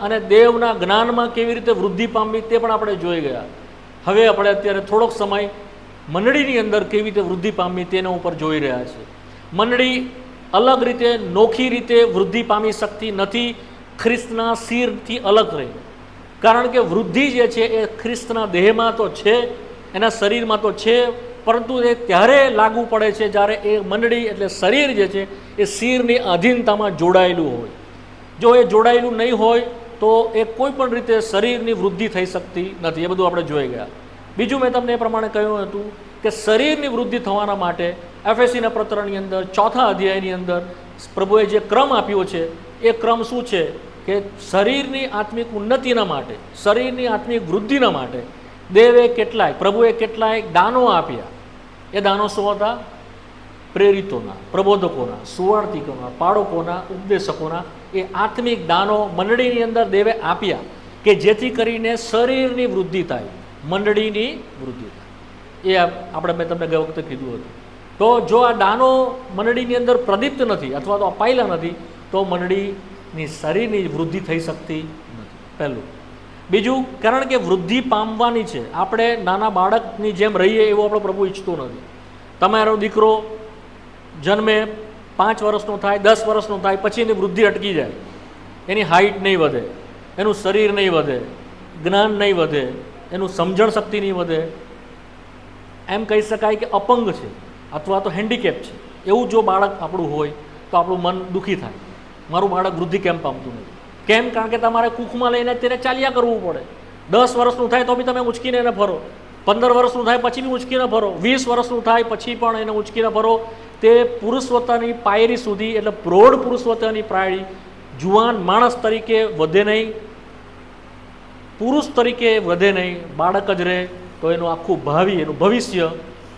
અને દેવના જ્ઞાનમાં કેવી રીતે વૃદ્ધિ પામવી તે પણ આપણે જોઈ ગયા. હવે આપણે અત્યારે થોડોક સમય મંડળીની અંદર કેવી રીતે વૃદ્ધિ પામવી તેના ઉપર જોઈ રહ્યા છે. મંડળી અલગ રીતે નોખી રીતે વૃદ્ધિ પામી શકતી નથી ખ્રિસ્તના શિરથી અલગ રહી. કારણ કે વૃદ્ધિ જે છે એ ખ્રિસ્તના દેહમાં તો છે, એના શરીરમાં તો છે, પરંતુ એ ત્યારે લાગુ પડે છે જ્યારે એ મંડળી એટલે શરીર જે છે એ શિરની આધીનતામાં જોડાયેલું હોય. જો એ જોડાયેલું નહીં હોય તો એ કોઈ પણ રીતે શરીરની વૃદ્ધિ થઈ શકતી નથી. એ બધું આપણે જોઈ ગયા. બીજું મેં તમને એ પ્રમાણે કહ્યું હતું કે શરીરની વૃદ્ધિ થવાના માટે એફએસસીના પત્રની અંદર 4થા અધ્યાયની અંદર પ્રભુએ જે ક્રમ આપ્યો છે એ ક્રમ શું છે કે શરીરની આત્મિક ઉન્નતિના માટે, શરીરની આત્મિક વૃદ્ધિના માટે પ્રભુએ કેટલાય દાનો આપ્યા. એ દાનો શું હતા? પ્રેરિતોના, પ્રબોધકોના, સુવાર્તિકોના, પાળકોના, ઉપદેશકોના એ આત્મિક દાનો મંડળીની અંદર દેવે આપ્યા કે જેથી કરીને શરીરની વૃદ્ધિ થાય, મંડળીની વૃદ્ધિ થાય. એ મેં તમને ગઈ વખતે કીધું હતું. તો જો આ દાનો મંડળીની અંદર પ્રદીપ્ત નથી અથવા તો અપાયેલા નથી તો મંડળીની શરીરની વૃદ્ધિ થઈ શકતી નથી. પહેલું. બીજું, કારણ કે વૃદ્ધિ પામવાની છે. આપણે નાના બાળકની જેમ રહીએ એવું આપણો પ્રભુ ઈચ્છતો નથી. તમારો દીકરો જન્મે 5 વર્ષનો થાય, 10 વર્ષનો થાય, પછી એની વૃદ્ધિ અટકી જાય. એની હાઇટ નહીં વધે, એનું શરીર નહીં વધે, જ્ઞાન નહીં વધે, એનું સમજણ શક્તિ નહીં વધે. એમ કહી શકાય કે અપંગ છે અથવા તો હેન્ડીકેપ છે. એવું જો બાળક આપણું હોય તો આપણું મન દુઃખી થાય. મારું બાળક વૃદ્ધિ કેમ પામતું નથી? કેમ? કારણ કે તમારે કૂખમાં લઈને તેને ચાલ્યા કરવું પડે. 10 વર્ષનું થાય તો બી તમે ઉંચકીને એને ફરો, 15 વર્ષનું થાય પછી બી ઉંચકીને ફરો, 20 વર્ષનું થાય પછી પણ એને ઉંચકીને ફરો. તે પુરુષવત્તાની પાયરી સુધી એટલે પ્રૌઢ પુરુષવત્તાની પાયરી જુવાન માણસ તરીકે વધે નહીં, પુરુષ તરીકે વધે નહીં, બાળક જ રહે તો એનું આખું ભાવિ, એનું ભવિષ્ય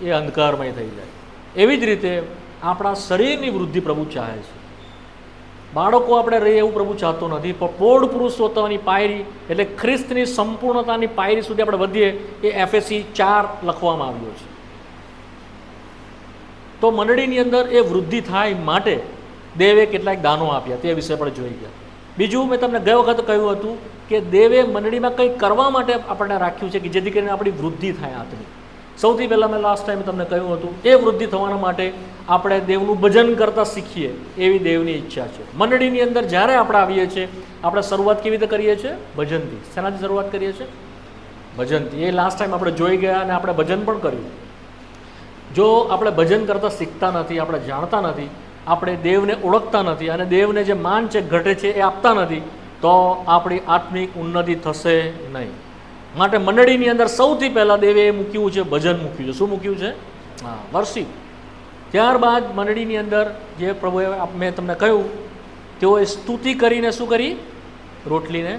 એ અંધકારમય થઈ જાય. એવી જ રીતે આપણા શરીરની વૃદ્ધિ પ્રભુ ચાહે છે. બાળકો આપણે રહીએ એવું પ્રભુ ચાહતો નથી, પણ પ્રૌઢ પુરુષોત્તમની પાયરી એટલે ખ્રિસ્તની સંપૂર્ણતાની પાયરી સુધી આપણે વધીએ એ એફએસસી 4 લખવામાં આવ્યો છે. તો મંડળીની અંદર એ વૃદ્ધિ થાય માટે દેવે કેટલાક દાનો આપ્યા તે વિશે આપણે જોઈ ગયા. બીજું, મેં તમને ગઈ વખત કહ્યું હતું કે દેવે મંડળીમાં કંઈક કરવા માટે આપણને રાખ્યું છે કે જેથી કરીને આપણી વૃદ્ધિ થાય આત્મિક. સૌથી પહેલાં મેં લાસ્ટ ટાઈમ તમને કહ્યું હતું એ વૃદ્ધિ થવાના માટે આપણે દેવનું ભજન કરતાં શીખીએ એવી દેવની ઈચ્છા છે. મંડળીની અંદર જ્યારે આપણે આવીએ છીએ આપણે શરૂઆત કેવી રીતે કરીએ છીએ? ભજનથી. શેનાથી શરૂઆત કરીએ છીએ? ભજનથી. એ લાસ્ટ ટાઈમ આપણે જોઈ ગયા અને આપણે ભજન પણ કર્યું. જો આપણે ભજન કરતાં શીખતા નથી, આપણે જાણતા નથી, આપણે દેવને ઓળખતા નથી અને દેવને જે માન છે ઘટે છે એ આપતા નથી તો આપણી આત્મિક ઉન્નતિ થશે નહીં. માટે મંડળીની અંદર સૌથી પહેલાં દેવે એ મૂક્યું છે, ભજન મૂક્યું છે. શું મૂક્યું છે? હા, વર્શિપ. ત્યારબાદ મંડળીની અંદર જે પ્રભુએ મેં તમને કહ્યું તેઓએ સ્તુતિ કરીને શું કરી? રોટલીને.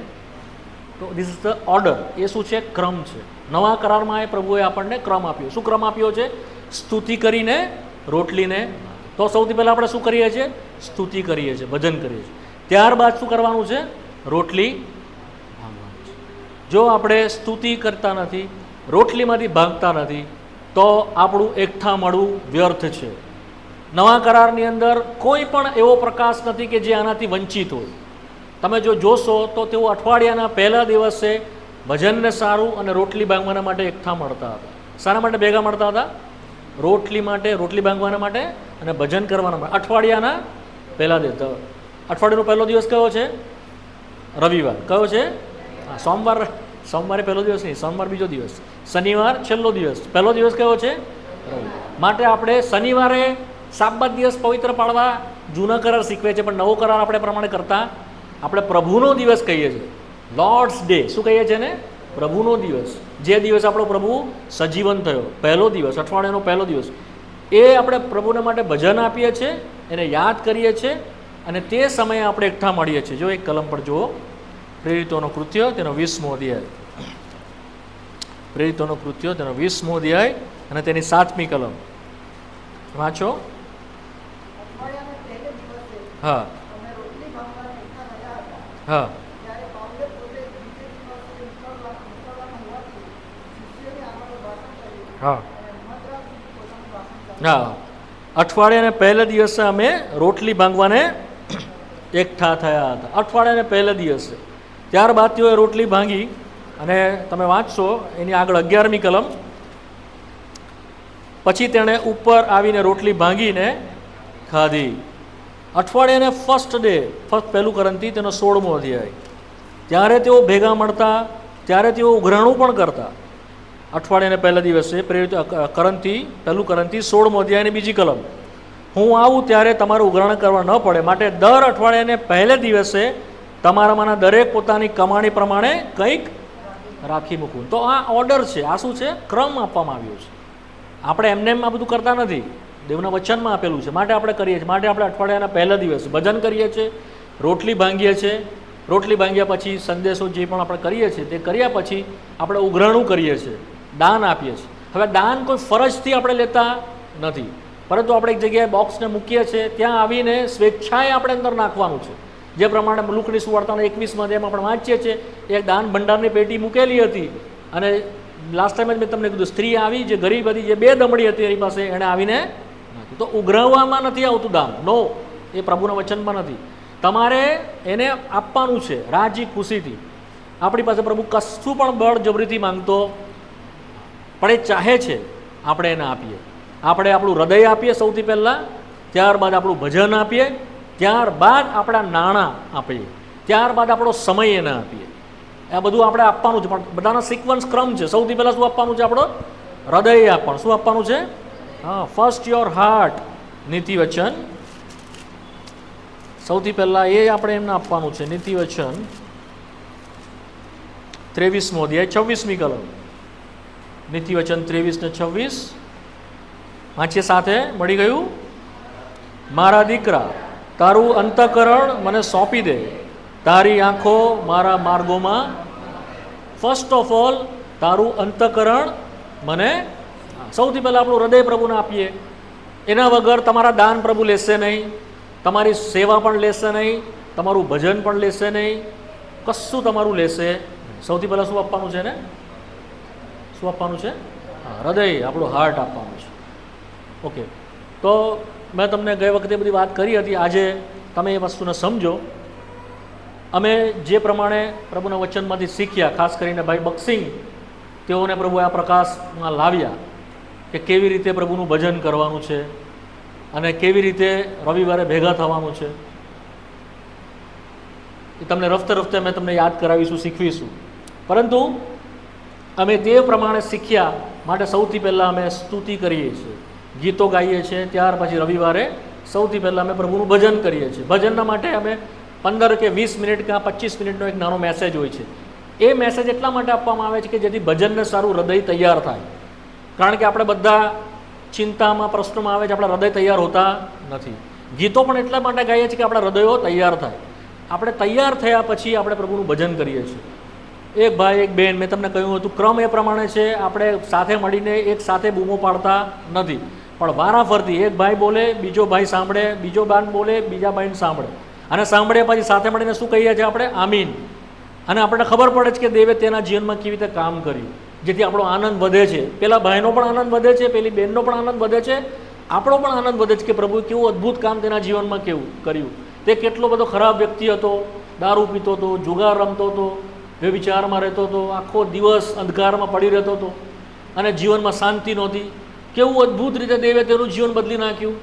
તો ધીસ ઇઝ ધ ઓર્ડર. એ શું છે? ક્રમ છે. નવા કરારમાં એ પ્રભુએ આપણને ક્રમ આપ્યો. શું ક્રમ આપ્યો છે? સ્તુતિ કરીને રોટલીને. તો સૌથી પહેલાં આપણે શું કરીએ છીએ? સ્તુતિ કરીએ છીએ, ભજન કરીએ છીએ. ત્યારબાદ શું કરવાનું છે? રોટલી ભાંગવાની છે. જો આપણે સ્તુતિ કરતા નથી, રોટલીમાંથી ભાંગતા નથી તો આપણું એકઠા મળવું વ્યર્થ છે. નવા કરારની અંદર કોઈ પણ એવો પ્રકાશ નથી કે જે આનાથી વંચિત હોય. તમે જો જોશો તો તેઓ અઠવાડિયાના પહેલા દિવસે ભજનને સારું અને રોટલી ભાંગવાના માટે એકઠા મળતા હતા. શાના માટે ભેગા મળતા હતા? રોટલી માટે, રોટલી ભાંગવાના માટે અને ભજન કરવાના માટે. અઠવાડિયાના પહેલા દિવસ. અઠવાડિયાનો પહેલો દિવસ કયો છે? રવિવાર. કયો છે? હા, સોમવાર. સોમવારે પહેલો દિવસ નહીં, સોમવાર બીજો દિવસ, શનિવાર છેલ્લો દિવસ. પહેલો દિવસ કયો છે? રવિવાર. માટે આપણે શનિવારે શાબ્બાત દિવસ પવિત્ર પાડવા જૂના કરાર શીખવે છે, પણ નવો કરાર આપણે પ્રમાણે કરતા આપણે પ્રભુનો દિવસ કહીએ છીએ. Lords day. શું કહીએ છીએ ને? પ્રભુનો દિવસ. જે દિવસ આપણો પ્રભુ સજીવન થયો, પહેલો દિવસ, અઠવાડિયાનો પહેલો દિવસ, એ આપણે પ્રભુના માટે ભજન આપીએ છીએ, એને યાદ કરીએ છીએ અને તે સમયે આપણે એકઠા મળીએ છીએ. જો એક કલમ પર જુઓ, પ્રેરિતોનો કૃત્ય તેનો 20મો અધ્યાય. પ્રેરિતોનો કૃત્ય તેનો 20મો અધ્યાય અને તેની 7મી કલમ વાંચો. હા હા હા હા. અઠવાડિયાને પહેલા દિવસે અમે રોટલી ભાંગવાને એકઠા થયા હતા. અઠવાડિયાને પહેલા દિવસે ત્યારબાદ તેઓએ રોટલી ભાંગી અને તમે વાંચશો એની આગળ 11મી કલમ, પછી તેણે ઉપર આવીને રોટલી ભાંગીને ખાધી. અઠવાડિયાને ફર્સ્ટ ડે, પહેલું કરંતી તેનો 16મો અધ્યાય. ત્યારે તેઓ ભેગા મળતા, ત્યારે તેઓ ઉઘરાણું પણ કરતા. અઠવાડિયાને પહેલા દિવસે પ્રેરિત કરંતી, પહેલું કરંતી 16મો અધ્યાયની 2જી કલમ. હું આવું ત્યારે તમારે ઉઘરાણ કરવા ન પડે, માટે દર અઠવાડિયાને પહેલે દિવસે તમારામાંના દરેક પોતાની કમાણી પ્રમાણે કંઈક રાખી મૂકવું. તો આ ઓર્ડર છે, આ શું છે? ક્રમ આપવામાં આવ્યો છે. આપણે એમને આ બધું કરતા નથી, દેવના વચનમાં આપેલું છે, માટે આપણે કરીએ છીએ. માટે આપણે અઠવાડિયાના પહેલા દિવસે ભજન કરીએ છીએ, રોટલી ભાંગીએ છીએ, રોટલી ભાંગ્યા પછી સંદેશો જે પણ આપણે કરીએ છીએ તે કર્યા પછી આપણે ઉઘરાણું કરીએ છીએ, દાન આપીએ છીએ. હવે દાન કોઈ ફરજથી આપણે લેતા નથી, પરંતુ આપણે એક જગ્યાએ બોક્સને મૂકીએ છીએ, ત્યાં આવીને સ્વેચ્છાએ આપણે અંદર નાખવાનું છે. જે પ્રમાણે લુકની સુવાર્તાના 21મા અધ્યાયમાં આપણે વાંચીએ છીએ, એક દાન ભંડારની પેટી મૂકેલી હતી અને લાસ્ટ ટાઈમ જ મેં તમને કીધું, સ્ત્રી આવી જે ગરીબ હતી, જે 2 દમડી હતી એની પાસે, એણે આવીને નાખ્યું. તો ઉઘરાવવામાં નથી આવતું દાન, નો, એ પ્રભુના વચનમાં નથી. તમારે એને આપવાનું છે રાજી ખુશીથી. આપણી પાસે પ્રભુ કશું પણ બળજબરીથી માંગતો પણ એ ચાહે છે આપણે એને આપીએ. આપણે આપણું હૃદય આપીએ સૌથી પહેલાં, ત્યારબાદ આપણું ભજન આપીએ, ત્યારબાદ આપણા નાણાં આપીએ, ત્યારબાદ આપણો સમય એને આપીએ. આ બધું આપણે આપવાનું છે, પણ બધાનો સિક્વન્સ ક્રમ છે. સૌથી પહેલાં શું આપવાનું છે? આપણો હૃદય આપવાનું. શું આપવાનું છે? હા, ફર્સ્ટ યોર હાર્ટ, નીતિ વચન. સૌથી પહેલાં એ આપણે એમને આપવાનું છે. નીતિ વચન 23મો અધ્યાય 26મી કલમ. નીતિ વચન 23 ને 26 વાંચીએ સાથે, મળી ગયું? મારા દીકરા, તારું અંતઃકરણ મને સોંપી દે, તારી આંખો મારા માર્ગોમાં. ફર્સ્ટ ઓફ ઓલ તારું અંતઃકરણ મને, સૌથી પહેલાં આપણું હૃદય પ્રભુને આપીએ. એના વગર તમારા દાન પ્રભુ લેશે નહીં, તમારી સેવા પણ લેશે નહીં, તમારું ભજન પણ લેશે નહીં, કશું તમારું લેશે. સૌથી પહેલાં શું આપવાનું છે ને? શું આપવાનું છે? હૃદય, આપણું હાર્ટ આપવાનું છે. ઓકે, તો મેં તમને ગઈ વખતે બધી વાત કરી હતી, આજે તમે એ વસ્તુને સમજો. અમે જે પ્રમાણે પ્રભુના વચનમાંથી શીખ્યા, ખાસ કરીને ભાઈ બક્સિંગ, તેઓને પ્રભુએ આ પ્રકાશમાં લાવ્યા કે કેવી રીતે પ્રભુનું ભજન કરવાનું છે અને કેવી રીતે રવિવારે ભેગા થવાનું છે. એ તમને રફતે રફતે અમે તમને યાદ કરાવીશું, શીખવીશું. પરંતુ અમે તે પ્રમાણે શીખ્યા માટે સૌથી પહેલાં અમે સ્તુતિ કરીએ છીએ, ગીતો ગાઈએ છીએ, ત્યાર પછી રવિવારે સૌથી પહેલાં અમે પ્રભુનું ભજન કરીએ છીએ. ભજનના માટે અમે 15 કે 20 મિનિટ કે 25 મિનિટનો એક નાનો મેસેજ હોય છે. એ મેસેજ એટલા માટે આપવામાં આવે છે કે જેથી ભજનને સારું હૃદય તૈયાર થાય. કારણ કે આપણે બધા ચિંતામાં, પ્રશ્નોમાં આવે છે, આપણા હૃદય તૈયાર હોતા નથી. ગીતો પણ એટલા માટે ગાઈએ છીએ કે આપણા હૃદયો તૈયાર થાય. આપણે તૈયાર થયા પછી આપણે પ્રભુનું ભજન કરીએ છીએ. એક ભાઈ, એક બહેન, મેં તમને કહ્યું હતું, ક્રમ એ પ્રમાણે છે. આપણે સાથે મળીને એક સાથે બૂમો પાડતા નથી, પણ વારાફરતી એક ભાઈ બોલે, બીજો ભાઈ સાંભળે, બીજો બાન બોલે, બીજા ભાઈને સાંભળે, અને સાંભળ્યા પછી સાથે મળીને શું કહીએ છીએ આપણે? આમીન. અને આપણને ખબર પડે છે કે દેવે તેના જીવનમાં કેવી રીતે કામ કર્યું, જેથી આપણો આનંદ વધે છે. પેલા ભાઈનો પણ આનંદ વધે છે, પેલી બહેનનો પણ આનંદ વધે છે, આપણો પણ આનંદ વધે છે કે પ્રભુએ કેવું અદ્ભુત કામ તેના જીવનમાં કેવું કર્યું. તે કેટલો બધો ખરાબ વ્યક્તિ હતો, દારૂ પીતો હતો, જુગાર રમતો હતો, વ્યભિચારમાં રહેતો હતો, આખો દિવસ અંધકારમાં પડી રહેતો હતો અને જીવનમાં શાંતિ નહોતી. કેવું અદ્ભુત રીતે દેવે તેનું જીવન બદલી નાખ્યું.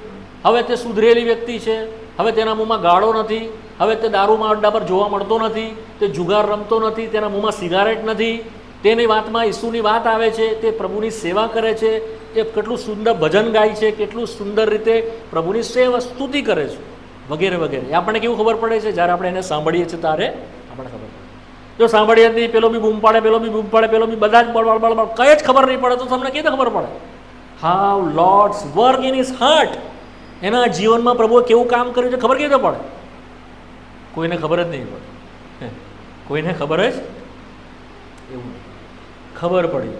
હવે તે સુધરેલી વ્યક્તિ છે, હવે તેના મોંમાં ગાળો નથી, હવે તે દારૂમાં અડ્ડા પર જોવા મળતો નથી, તે જુગાર રમતો નથી, તેના મોંમાં સિગારેટ નથી, તેની વાતમાં ઈસુની વાત આવે છે, તે પ્રભુની સેવા કરે છે, એ કેટલું સુંદર ભજન ગાય છે, કેટલું સુંદર રીતે પ્રભુની સેવા સ્તુતિ કરે છે, વગેરે વગેરે. એ આપણને કેવું ખબર પડે છે? જ્યારે આપણે એને સાંભળીએ છીએ ત્યારે આપણને ખબર પડે. જો સાંભળીએ નહીં, પેલો બી બૂમ પાડે, પેલો બી બૂમ પાડે, પેલો બી બધા જ બળબળ બળબળ, કંઈ જ ખબર નહીં પડે, તો તમને કેવી રીતે ખબર પડે? How lords work in his heart. એના જીવનમાં પ્રભુએ કેવું કામ કર્યું છે ખબર કેવી રીતે પડે? કોઈને ખબર જ નહીં પડે. કોઈને ખબર જ એવું ખબર પડી.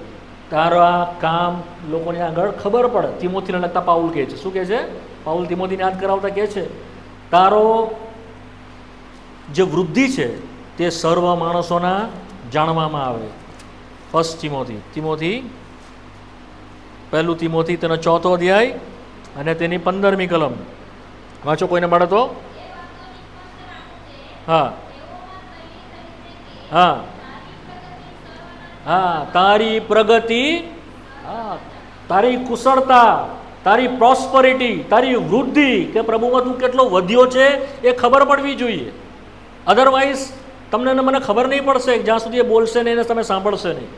તારા કામ લોકોની આગળ ખબર પડે. તિમોથીને લગતા પાઉલ કહે છે, શું કહે છે? પાઉલ તિમોથીને યાદ કરાવતા કહે છે, તારો જે વૃદ્ધિ છે તે સર્વ માણસોના જાણવામાં આવે. ફર્સ્ટ તિમોથી પહેલું તિમોથી તેનો 4થો અધ્યાય અને તેની 15મી કલમ વાંચો, કોઈને મળે તો. હા, હા હા, તારી પ્રગતિ, હા, તારી કુશળતા, તારી પ્રોસ્પરિટી, તારી વૃદ્ધિ, કે પ્રભુમાં તું કેટલો વધ્યો છે એ ખબર પડવી જોઈએ. અધરવાઇઝ તમને ને મને ખબર નહીં પડશે જ્યાં સુધી એ બોલશે નહીં ને તમે સાંભળશે નહીં.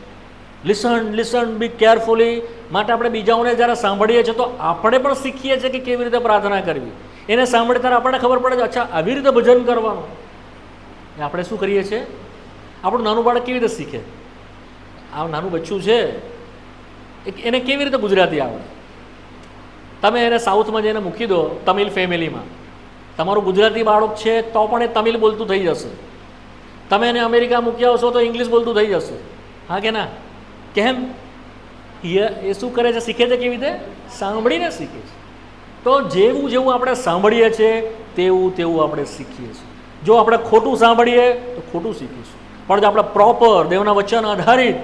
લિસન બી કેરફુલી. માટે આપણે બીજાઓને જ્યારે સાંભળીએ છીએ તો આપણે પણ શીખીએ છીએ કે કેવી રીતે પ્રાર્થના કરવી. એને સાંભળે ત્યારે આપણને ખબર પડે છે અચ્છા આવી રીતે ભજન કરવાનું. એ આપણે શું કરીએ છીએ? આપણું નાનું બાળક કેવી રીતે શીખે? આ નાનું બચ્ચું છે એને કેવી રીતે ગુજરાતી આવડે? તમે એને સાઉથમાં જઈને મૂકી દો તમિલ ફેમિલીમાં, તમારું ગુજરાતી બાળક છે તો પણ એ તમિલ બોલતું થઈ જશે. તમે એને અમેરિકા મૂકી આવશો તો ઇંગ્લિશ બોલતું થઈ જશે. હા કે ના? કેમ? એ શું કરે છે? શીખે છે કેવી રીતે? સાંભળીને શીખે છે. તો જેવું જેવું આપણે સાંભળીએ છીએ તેવું તેવું આપણે શીખીએ છીએ. જો આપણે ખોટું સાંભળીએ તો ખોટું શીખીશું, પણ જો આપણે પ્રોપર દેવના વચન આધારિત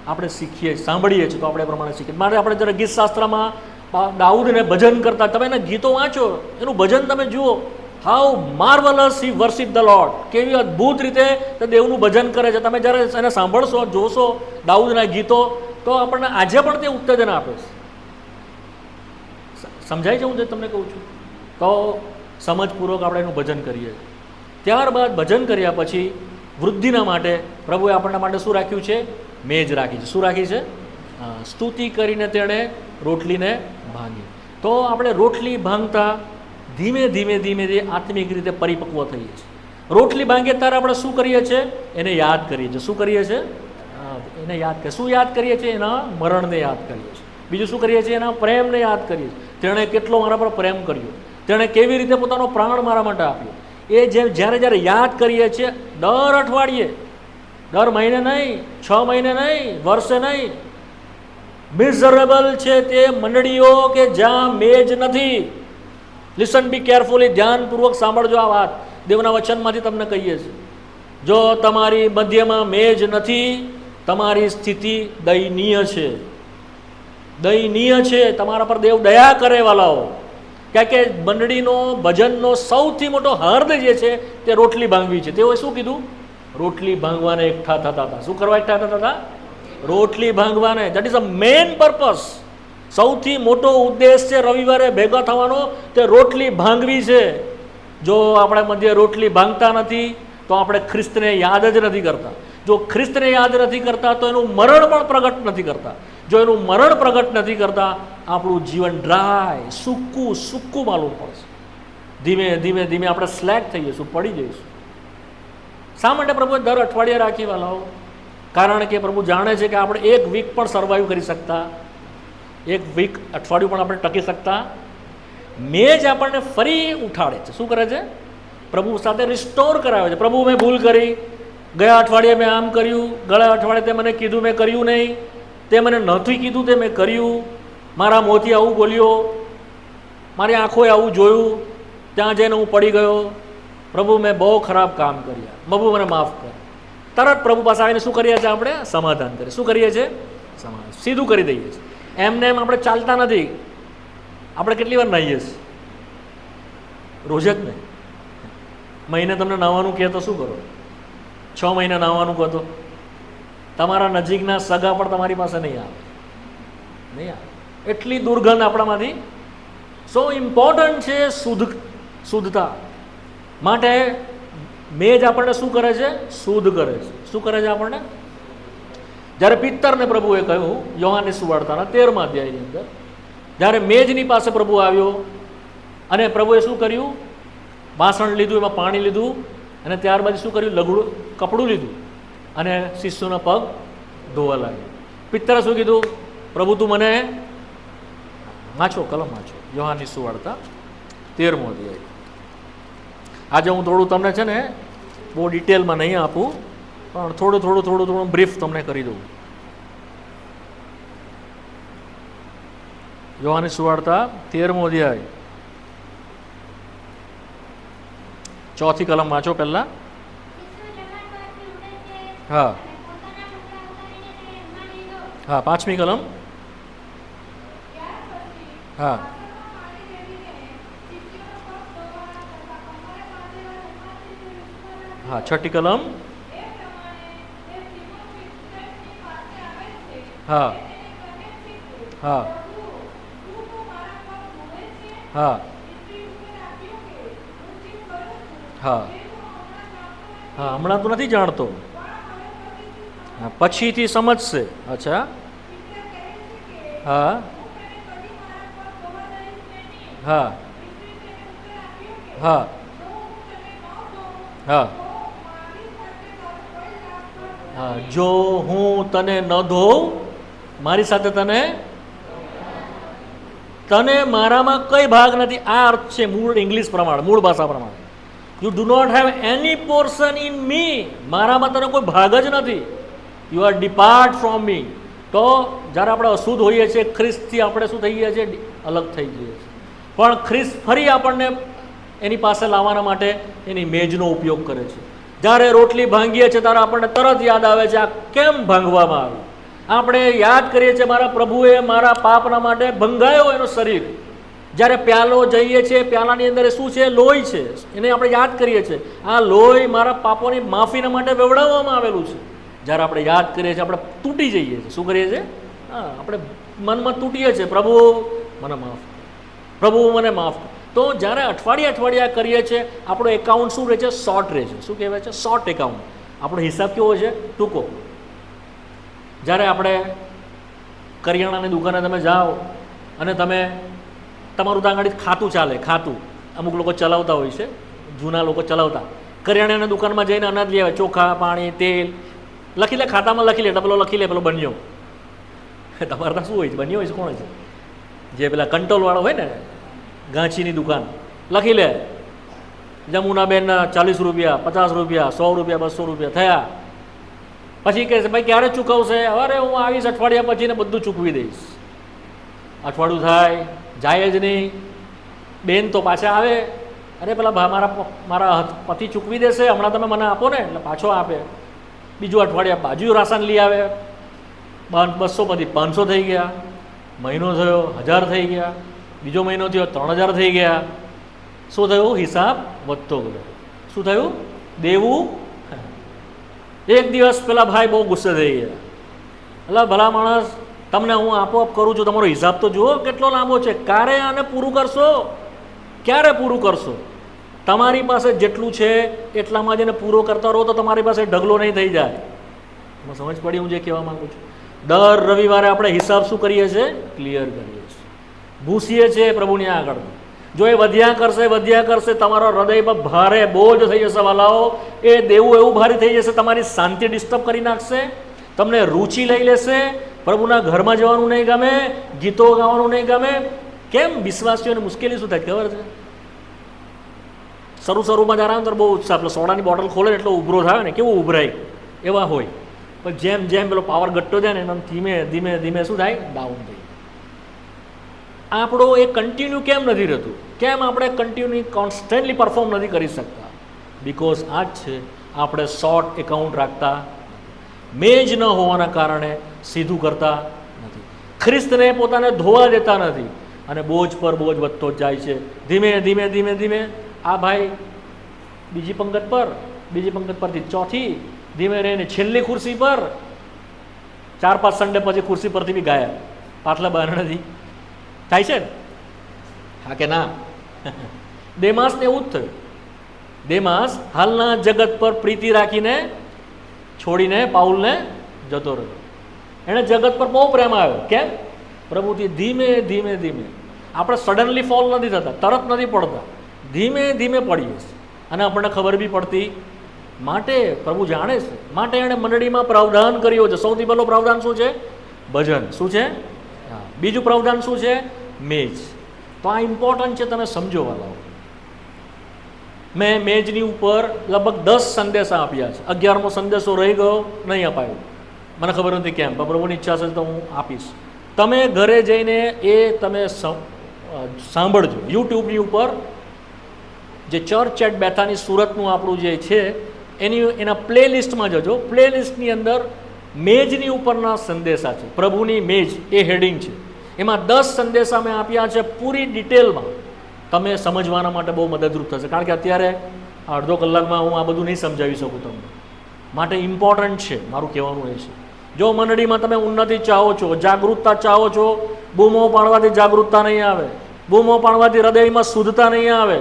આપણે શીખીએ સાંભળીએ છીએ તો આપણે પ્રમાણે શીખીએ. માટે આપણે જ્યારે ગીત શાસ્ત્રમાં દાઉદને ભજન કરતા, તમે એના ગીતો વાંચો, એનું ભજન તમે જુઓ, how marvellous he worship the lord, કેવી અદ્ભુત રીતે તે દેવનું ભજન કરે છે. તમે જ્યારે એને સાંભળશો, જોશો દાઉદના ગીતો, તો આપણને આજે પણ તે ઉત્તેજન આપે છે. સમજાય છે હું જે તમને કહું છું? તો સમજપૂર્વક આપણે એનું ભજન કરીએ. ત્યારબાદ ભજન કર્યા પછી વૃદ્ધિના માટે પ્રભુએ આપણના માટે શું રાખ્યું છે? મેજ રાખી છે. શું રાખી છે? સ્તુતિ કરીને તેણે રોટલીને ભાંગી. તો આપણે રોટલી ભાંગતા ધીમે ધીમે ધીમે ધીમે આત્મિક રીતે પરિપક્વ થઈએ છીએ. રોટલી ભાંગીએ ત્યારે આપણે શું કરીએ છીએ? એને યાદ કરીએ છીએ. શું કરીએ છીએ? એને યાદ કરીએ. શું યાદ કરીએ છીએ? એના મરણને યાદ કરીએ છીએ. બીજું શું કરીએ છીએ? એના પ્રેમને યાદ કરીએ છીએ. તેણે કેટલો મારા પર પ્રેમ કર્યો, તેણે કેવી રીતે પોતાનો પ્રાણ મારા માટે આપ્યો. એ જ્યારે જ્યારે યાદ કરીએ છીએ, દર અઠવાડિયે, દર મહિને નહીં, 6 મહિને નહીં, વર્ષે નહીં. મિઝરેબલ છે તે મંડળીઓ કે જ્યાં મેજ નથી. લિસન બી કેરફુલી. ધ્યાનપૂર્વક સાંભળજો આ વાત, દેવના વચનમાંથી તમને કહીએ છીએ. જો તમારી મધ્યમાં મેજ નથી, તમારી સ્થિતિ દયનીય છે. દયનીય છે. તમારા પર દેવ દયા કરે વાલાઓ. કારણ કે મંડળીનો ભજનનો સૌથી મોટો હર્દ જે છે તે રોટલી ભાંગવી છે. તેઓએ શું કીધું? રોટલી ભાંગવાને એકઠા થતા હતા. શું કરવા એકઠા થતા હતા? રોટલી ભાંગવાને. That is a main purpose. સૌથી મોટો ઉદ્દેશ છે રવિવારે ભેગા થવાનો, તે રોટલી ભાંગવી છે. જો આપણે મધ્ય રોટલી ભાંગતા નથી તો આપણે ખ્રિસ્તને યાદ જ નથી કરતા. જો ખ્રિસ્તને યાદ નથી કરતા તો એનું મરણ પણ પ્રગટ નથી કરતા. જો એનું મરણ પ્રગટ નથી કરતા, આપણું જીવન ડ્રાય, સૂકું સૂકું માલુમ પડશે. ધીમે ધીમે ધીમે આપણે સ્લેક થઈ જઈશું, પડી જઈશું. શા માટે પ્રભુએ દર અઠવાડિયે રાખી વાલાઓ? કારણ કે પ્રભુ જાણે છે કે આપણે એક વીક પણ સર્વાઈવ કરી શકતા, એક વીક, અઠવાડિયું પણ આપણે ટકી શકતા. મેજ આપણને ફરી ઉઠાડે છે. શું કરે છે? પ્રભુ સાથે રિસ્ટોર કરાવે છે. પ્રભુ મેં ભૂલ કરી, ગયા અઠવાડિયે મેં આમ કર્યું, ગયા અઠવાડિયે તે મને કીધું મેં કર્યું નહીં, તે મને નથી કીધું તે મેં કર્યું, મારા મોંથી આવું બોલ્યો, મારી આંખોએ આવું જોયું, ત્યાં જઈને હું પડી ગયો. પ્રભુ મેં બહુ ખરાબ કામ કર્યા, પ્રભુ મને માફ કર. તરત પ્રભુ પાસે આવીને શું કરીએ છીએ? આપણે સમાધાન કરીએ. શું કરીએ છીએ? સમાધાન સીધું કરી દઈએ છીએ. એમને એમ આપણે ચાલતા નથી. આપણે કેટલી વાર નાહીએ છીએ? રોજ જ નહીં. મહિને તમને નાહવાનું કહે તો શું કરો? 6 મહિને નાહવાનું કહો તો તમારા નજીકના સગા પણ તમારી પાસે નહીં આવે, નહીં આવે. એટલી દુર્ગંધ આપણામાંથી. સો ઇમ્પોર્ટન્ટ છે શુદ્ધતા. માટે મેજ આપણને શું કરે છે? શુદ્ધ કરે છે. શું કરે છે આપણને? જ્યારે પિત્તરને પ્રભુએ કહ્યું યોહાનની સુવાર્તાના 13મા અધ્યાયની અંદર, જ્યારે મેજની પાસે પ્રભુ આવ્યો અને પ્રભુએ શું કર્યું? વાસણ લીધું, એમાં પાણી લીધું અને ત્યારબાદ શું કર્યું? લગડું કપડું લીધું અને શિષ્યોના પગ ધોવા લાગ્યું. પિત્તરે શું કીધું? પ્રભુ તું મને વાંચો, કલમ વાંચો, યોહાનની સુવાર્તા 13મો અધ્યાય. આજે હું થોડું તમને છે ને બહુ ડિટેલમાં નહીં આપું, પણ થોડું બ્રીફ તમને કરી દઉં. યોહાનની સુવાર્તા 13મો અધ્યાય 4થી કલમ વાંચો પહેલા. હા હા, 5મી કલમ. હા હા, 6ઠ્ઠી કલમ. હા હા હા હા હા, હમણાં તો નથી જાણતો. હા, પછીથી સમજશે. અચ્છા. હા હા હા હા હા, જો હું તને ન ધોઉં, મારી સાથે તને મારામાં કઈ ભાગ નથી. આ અર્થ છે મૂળ ઇંગ્લિશ પ્રમાણે, મૂળ ભાષા પ્રમાણે. You do not have any portion in me. મારામાં તને કોઈ ભાગ જ નથી. You are depart from me. તો જ્યારે આપણે અશુદ્ધ હોઈએ છીએ, ખ્રિસ્તથી આપણે શું થઈ ગયા છીએ? અલગ થઈ જઈએ છીએ. પણ ખ્રિસ્ત ફરી આપણને એની પાસે લાવવાના માટે એની મેજનો ઉપયોગ કરે છે. જ્યારે રોટલી ભાંગીએ છીએ ત્યારે આપણને તરત યાદ આવે છે આ કેમ ભાંગવામાં આવી. આપણે યાદ કરીએ છીએ મારા પ્રભુએ મારા પાપના માટે ભંગાયો એનું શરીર. જ્યારે પ્યાલો જઈએ છીએ, પ્યાલાની અંદર શું છે? લોહી છે. એને આપણે યાદ કરીએ છીએ આ લોહી મારા પાપોની માફીના માટે વેવડાવવામાં આવેલું છે. જ્યારે આપણે યાદ કરીએ છીએ આપણે તૂટી જઈએ છીએ. શું કરીએ છીએ? હા, આપણે મનમાં તૂટીએ છીએ, પ્રભુ મને માફ, પ્રભુ મને માફ. તો જ્યારે અઠવાડિયા કરીએ છીએ આપણો એકાઉન્ટ શું રહે છે? શોર્ટ રહે છે. શું કહેવાય છે? Short account. આપણો હિસાબ કેવો છે? ટૂંકો. જ્યારે આપણે કરિયાણાની દુકાને તમે જાઓ અને તમે તમારું ત્યાં આગળ ખાતું ચાલે, ખાતું અમુક લોકો ચલાવતા હોય છે, જૂના લોકો ચલાવતા. કરિયાણાની દુકાનમાં જઈને અનાજ લઈ આવે, ચોખા, પાણી, તેલ લખી લે, ખાતામાં લખી લે, પેલો લખી લે, પેલો બન્યો. તમારે ત્યાં શું હોય છે? બન્યો હોય છે? કોણ છે? જે પેલા કંટ્રોલવાળો હોય ને, ગાંચીની દુકાન, લખી લે જમુનાબેન 40 રૂપિયા, 50 રૂપિયા, 100 રૂપિયા, 200 રૂપિયા થયા. પછી કહે છે ભાઈ ક્યારે ચૂકવશે? અરે હું આવીશ અઠવાડિયા પછી ને બધું ચૂકવી દઈશ. અઠવાડિયું થાય, જાય જ નહીં. બેન તો પાછા આવે, અરે પેલા મારા પતિ ચૂકવી દેશે, હમણાં તમે મને આપો ને, એટલે પાછો આપે. બીજું અઠવાડિયા બાજુ રાશન લઈ આવે, 200 પછી 500 થઈ ગયા. મહિનો થયો 1000 થઈ ગયા. બીજો મહિનો થયો 3000 થઈ ગયા. શું થયું? હિસાબ વધતો ગયો. શું થયું? દેવું. એક દિવસ પેલા ભાઈ બહુ ગુસ્સે થઈ ગયા. એટલે ભલા માણસ, તમને હું આપોઆપ કરું છું, તમારો હિસાબ તો જુઓ કેટલો લાંબો છે. ક્યારે આને પૂરું કરશો? ક્યારે પૂરું કરશો? તમારી પાસે જેટલું છે એટલામાં જ એને પૂરો કરતા રહો તો તમારી પાસે ઢગલો નહીં થઈ જાય. મને સમજ પડી હું જે કહેવા માગું છું? દર રવિવારે આપણે હિસાબ શું કરીએ છીએ? ક્લિયર કરીએ છીએ, ભૂસીએ છીએ પ્રભુની આગળ. જો એ વધ્યા કરશે તમારો હૃદય પર ભારે બોજ થઈ જશે વાલાઓ. એ દેવું એવું ભારે થઈ જશે, તમારી શાંતિ ડિસ્ટર્બ કરી નાખશે, તમને રુચિ લઈ લેશે, પ્રભુના ઘરમાં જવાનું નહીં ગમે, ગીતો ગાવાનું નહીં ગમે. કેમ? વિશ્વાસીઓને મુશ્કેલી શું થાય ખબર છે? શરૂમાં જ્યારે અંદર બહુ ઉત્સાહ, પેલો સોડાની બોટલ ખોલે એટલે ઉભરો થાય ને, કેવું ઉભરાય એવા હોય. પણ જેમ જેમ પેલો પાવર ઘટતો જાય ને એમ ધીમે ધીમે ધીમે શું થાય? ડાઉન થઈ. આપણો એ કન્ટિન્યુ કેમ નથી રહેતું? કેમ આપણે કન્ટિન્યુ કોન્સ્ટન્ટલી પરફોર્મ નથી કરી શકતા? બિકોઝ આ જ છે, આપણે શોર્ટ એકાઉન્ટ રાખતા, મેજ ન હોવાના કારણે સીધું કરતા નથી, ખ્રિસ્તને પોતાને ધોવા દેતા નથી, અને બોજ પર બોજ વધતો જ જાય છે. ધીમે ધીમે ધીમે ધીમે આ ભાઈ બીજી પંગત પરથી ચોથી, ધીમે રહીને છેલ્લી ખુરશી પર, 4-5 સન્ડે પછી ખુરશી પરથી બી ગાયબ, પાછલા બારણેથી. થાય છે ને? હા કે ના? દેમાસને એવું જ થયું. દેમાસ હાલના જગત પર પ્રીતિ રાખીને છોડીને પાઉલને જતો રહ્યો. એણે જગત પર બહુ પ્રેમ આવ્યો. કેમ? પ્રભુથી ધીમે ધીમે ધીમે. આપણે સડનલી ફોલ નથી થતા, તરત નથી પડતા, ધીમે ધીમે પડીએ છીએ અને આપણને ખબર બી પડતી. માટે પ્રભુ જાણે છે, માટે એણે મંડળીમાં પ્રાવધાન કર્યો છે. સૌથી પહેલો પ્રાવધાન શું છે? ભજન. શું છે? હા. બીજું પ્રાવધાન શું છે? મેજ. તો આ ઇમ્પોર્ટન્ટ છે, તમે સમજો વાલાઓ. મેં મેજની ઉપર લગભગ 10 સંદેશા આપ્યા છે. 11મો સંદેશો રહી ગયો, નહીં અપાયો. મને ખબર નથી કેમ, પણ પ્રભુની ઈચ્છા છે તો હું આપીશ. તમે ઘરે જઈને એ તમે સાંભળજો. યુટ્યુબની ઉપર જે ચર્ચ એટ બેથાની સુરતનું આપણું જે છે એના પ્લેલિસ્ટમાં જજો. પ્લેલિસ્ટની અંદર મેજની ઉપરના સંદેશા છે. પ્રભુની મેજ એ હેડિંગ છે. એમાં 10 સંદેશા મેં આપ્યા છે પૂરી ડિટેલમાં. તમે સમજવાના માટે બહુ મદદરૂપ થશે, કારણ કે અત્યારે અડધો કલાકમાં હું આ બધું નહીં સમજાવી શકું તમને. માટે ઇમ્પોર્ટન્ટ છે મારું કહેવાનું એ છે. જો મંડળીમાં તમે ઉન્નતિ ચાહો છો, જાગૃતતા ચાહો છો, બૂમો પાડવાથી જાગૃતતા નહીં આવે, બૂમો પાડવાથી હૃદયમાં શુદ્ધતા નહીં આવે,